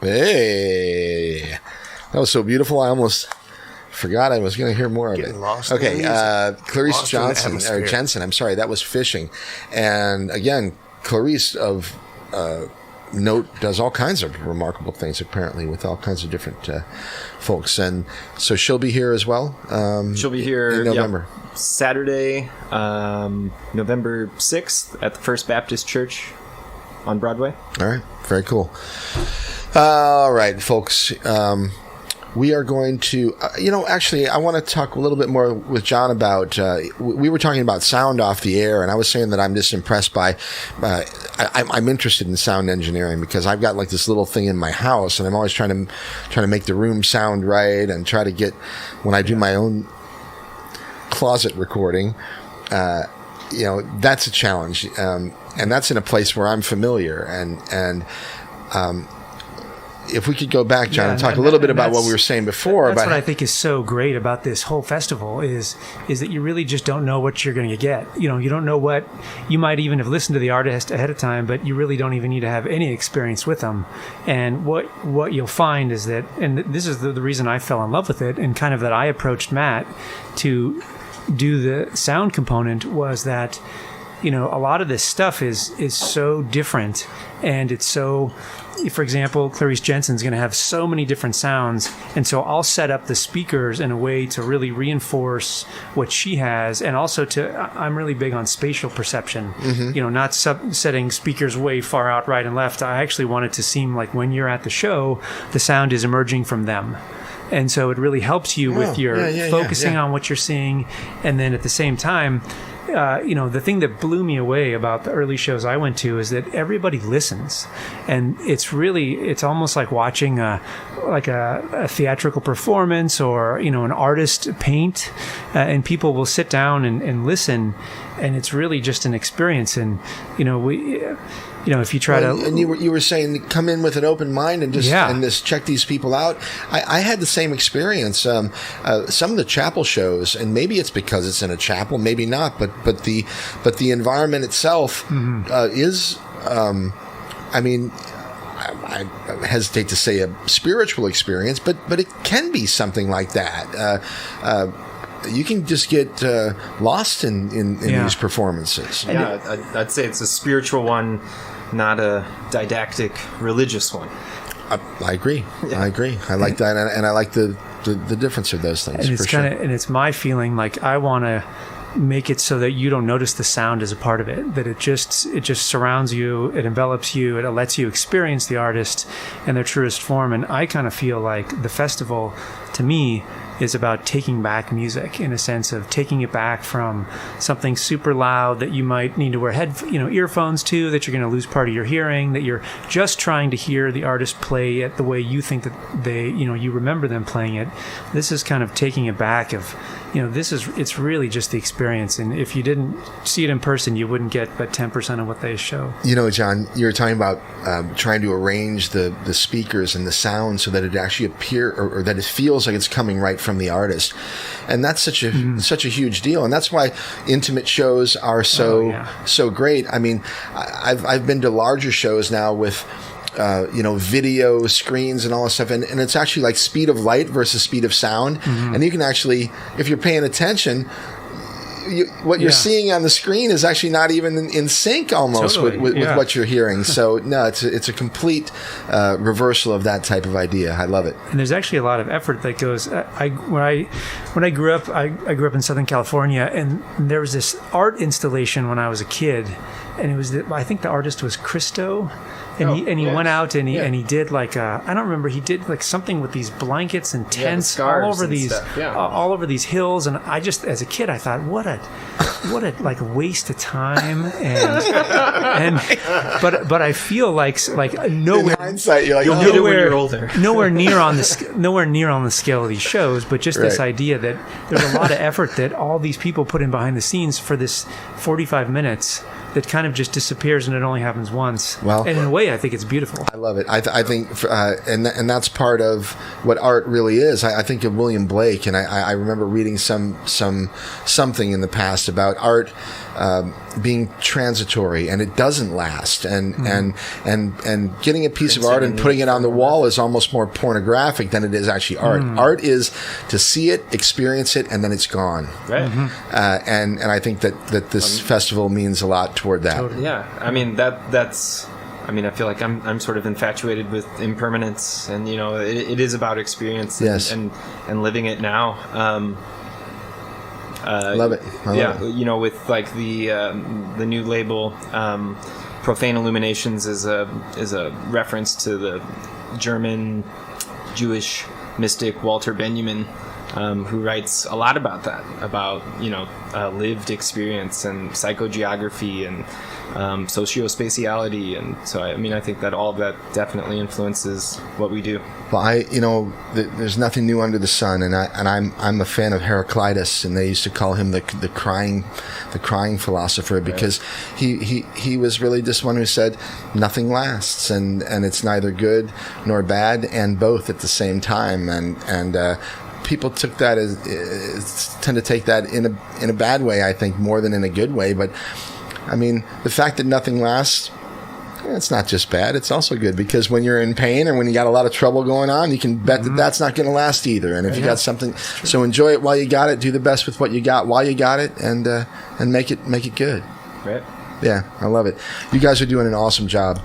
Hey, that was so beautiful. I almost forgot I was going to hear more of it. Lost in the Okay, music. Clarice Lost in the Johnson, or atmosphere. Jensen, I'm sorry, that was Fishing. And again, Clarice of note does all kinds of remarkable things, apparently, with all kinds of different folks. And so she'll be here as well. She'll be here in November. Saturday, November 6th at the First Baptist Church on Broadway. All right, very cool. All right, folks. We are going to, actually, I want to talk a little bit more with John about, we were talking about sound off the air, and I was saying that I'm just impressed by, I'm interested in sound engineering because I've got like this little thing in my house, and I'm always trying to make the room sound right and try to get, when I do my own closet recording, that's a challenge. And that's in a place where I'm familiar. And if we could go back, John, and talk a little bit about what we were saying before. That's about what I think is so great about this whole festival is that you really just don't know what you're going to get. You don't know what you might even have listened to the artist ahead of time, but you really don't even need to have any experience with them. And what you'll find is that, and this is the reason I fell in love with it, and kind of that I approached Matt to do the sound component, was that a lot of this stuff is so different, and it's so, for example, Clarice Jensen's going to have so many different sounds, and so I'll set up the speakers in a way to really reinforce what she has, and also I'm really big on spatial perception, not setting speakers way far out right and left. I actually want it to seem like when you're at the show, the sound is emerging from them. And so it really helps you with your focusing on what you're seeing, and then at the same time, the thing that blew me away about the early shows I went to is that everybody listens, and it's almost like watching a theatrical performance or an artist paint, and people will sit down and listen, and it's really just an experience. And if you try to, and you were saying come in with an open mind and just check these people out. I had the same experience. Some of the chapel shows, and maybe it's because it's in a chapel, maybe not, but the environment itself is. I hesitate to say a spiritual experience, but it can be something like that. You can just get lost in these performances. Yeah, I'd say it's a spiritual one, not a didactic religious one. I agree. Yeah. I agree. I like that, and I like the difference of those things. And it's and it's my feeling like I want to make it so that you don't notice the sound as a part of it, that it just surrounds you, it envelops you, it lets you experience the artist in their truest form. And I kind of feel like the festival, to me, is about taking back music, in a sense of taking it back from something super loud that you might need to wear earphones to, that you're going to lose part of your hearing, that you're just trying to hear the artist play it the way you think that they, you remember them playing it. This is kind of taking it back of, it's really just the experience. And if you didn't see it in person, you wouldn't get but 10% of what they show. John, you were talking about trying to arrange the speakers and the sound so that it actually appear or that it feels like it's coming right from the artist, and that's such a huge deal, and that's why intimate shows are so great. I mean, I've been to larger shows now with video screens and all this stuff, and it's actually like speed of light versus speed of sound, and you can actually, if you're paying attention, what you're seeing on the screen is actually not even in sync almost with what you're hearing. So no, it's a complete reversal of that type of idea. I love it. And there's actually a lot of effort that goes. When I grew up, I grew up in Southern California, and there was this art installation when I was a kid, and it was I think the artist was Christo. And he went out and he did like I don't remember, he did like something with these blankets and tents all over these hills, and I just, as a kid, I thought what a like waste of time, but I feel like nowhere, in hindsight, you're like, you'll get it when you're older. nowhere near on the scale of these shows, but just this idea that there's a lot of effort that all these people put in behind the scenes for this 45 minutes that kind of just disappears, and it only happens once. Well, and in a way, I think it's beautiful. I love it. I think, and that's part of what art really is. I think of William Blake, and I remember reading something in the past about art being transitory, and it doesn't last. And getting a piece of art and putting it on the wall is almost more pornographic than it is actually art. Art is to see it, experience it, and then it's gone. Right. And I think that this festival means a lot toward that. Totally. Yeah. I mean, that's. I mean, I feel like I'm sort of infatuated with impermanence, and it is about experience. Yes. And living it now. Love it. I love it. With like the new label, Profane Illuminations is a reference to the German Jewish mystic Walter Benjamin, who writes a lot about that, about lived experience and psychogeography and sociospatiality, and so I think that all of that definitely influences what we do. Well, there's nothing new under the sun, and I'm a fan of Heraclitus, and they used to call him the crying philosopher, because he was really just one who said nothing lasts, and it's neither good nor bad, and both at the same time, and people took that tend to take that in a bad way, I think, more than in a good way. But I mean, the fact that nothing lasts, it's not just bad, it's also good, because when you're in pain or when you got a lot of trouble going on, you can bet that that's not going to last either. And if you got something, so enjoy it while you got it, do the best with what you got while you got it, and make it good. Right. Yeah, I love it. You guys are doing an awesome job.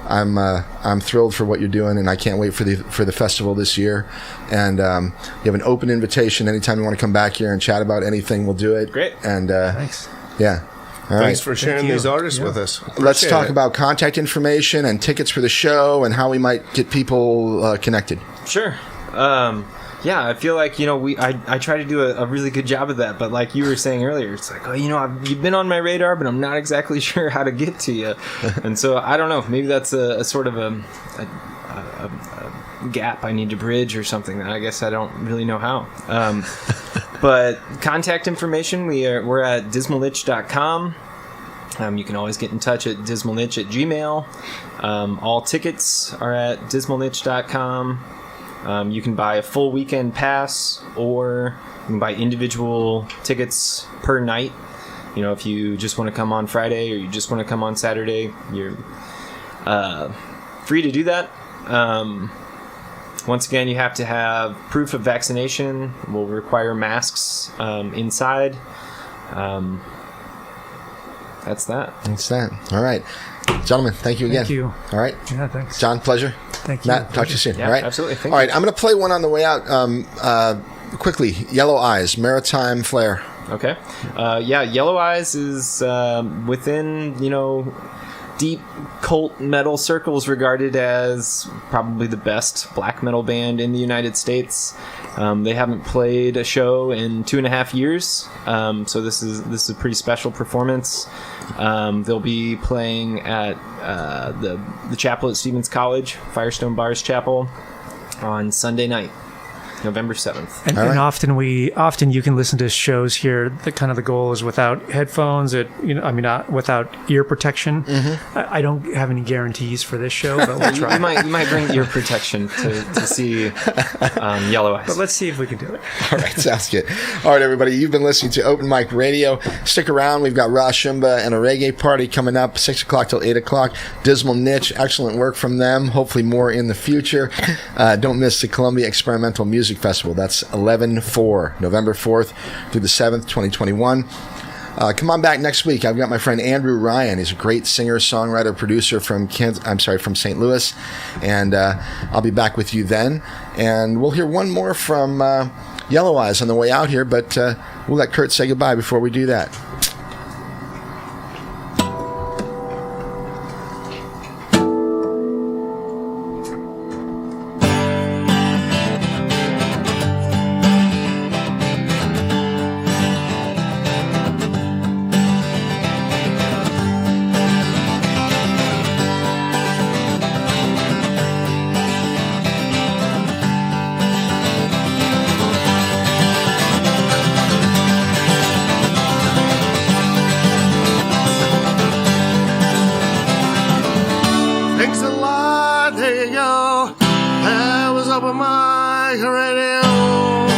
I'm thrilled for what you're doing, and I can't wait for the festival this year. And you have an open invitation anytime you want to come back here and chat about anything. We'll do it. Great. And Thanks. yeah. All right. Thanks for sharing these artists with us. Let's Appreciate talk it. about contact information and tickets for the show and how we might get people connected. Sure. Yeah, I feel like I try to do a really good job of that, but like you were saying earlier, it's like, you've been on my radar, but I'm not exactly sure how to get to you, and so I don't know. Maybe that's a sort of a gap I need to bridge or something that I guess I don't really know how. But contact information, we're at dismalniche.com. You can always get in touch at dismalniche@gmail. All tickets are at dismalniche.com. You can buy a full weekend pass, or you can buy individual tickets per night. If you just want to come on Friday or you just want to come on Saturday, you're free to do that. Once again, you have to have proof of vaccination. We'll require masks inside. That's that. All right. Gentlemen, thank you again. Thank you. All right. Yeah, thanks. John, pleasure. Thank you. Matt, talk to you soon. Yeah, all right. absolutely. Thank all you. right. I'm going to play one on the way out. Quickly, Yellow Eyes, Maritime Flair. Okay. Yellow Eyes is within, deep cult metal circles regarded as probably the best black metal band in the United States. They haven't played a show in 2.5 years, so this is a pretty special performance. They'll be playing at the chapel at Stevens College, Firestone Bars Chapel, on Sunday night, November 7th. And, and often you can listen to shows here. The goal is without headphones. Without ear protection. Mm-hmm. I don't have any guarantees for this show, but we'll try. You might bring ear protection to see Yellow Eyes. But let's see if we can do it. All right, sounds good. All right, everybody, you've been listening to Open Mic Radio. Stick around. We've got Ra Shumba and a reggae party coming up, 6 o'clock till 8 o'clock. Dismal Niche, excellent work from them. Hopefully more in the future. Don't miss the Columbia Experimental Music Festival. That's 11/4, November 4th through the 7th, 2021. Come on back next week. I've got my friend Andrew Ryan. He's a great singer, songwriter, producer from St. Louis, and I'll be back with you then. And we'll hear one more from Yellow Eyes on the way out here, but we'll let Kurt say goodbye before we do that. Thanks a lot. There you go. That was Open Mic Radio.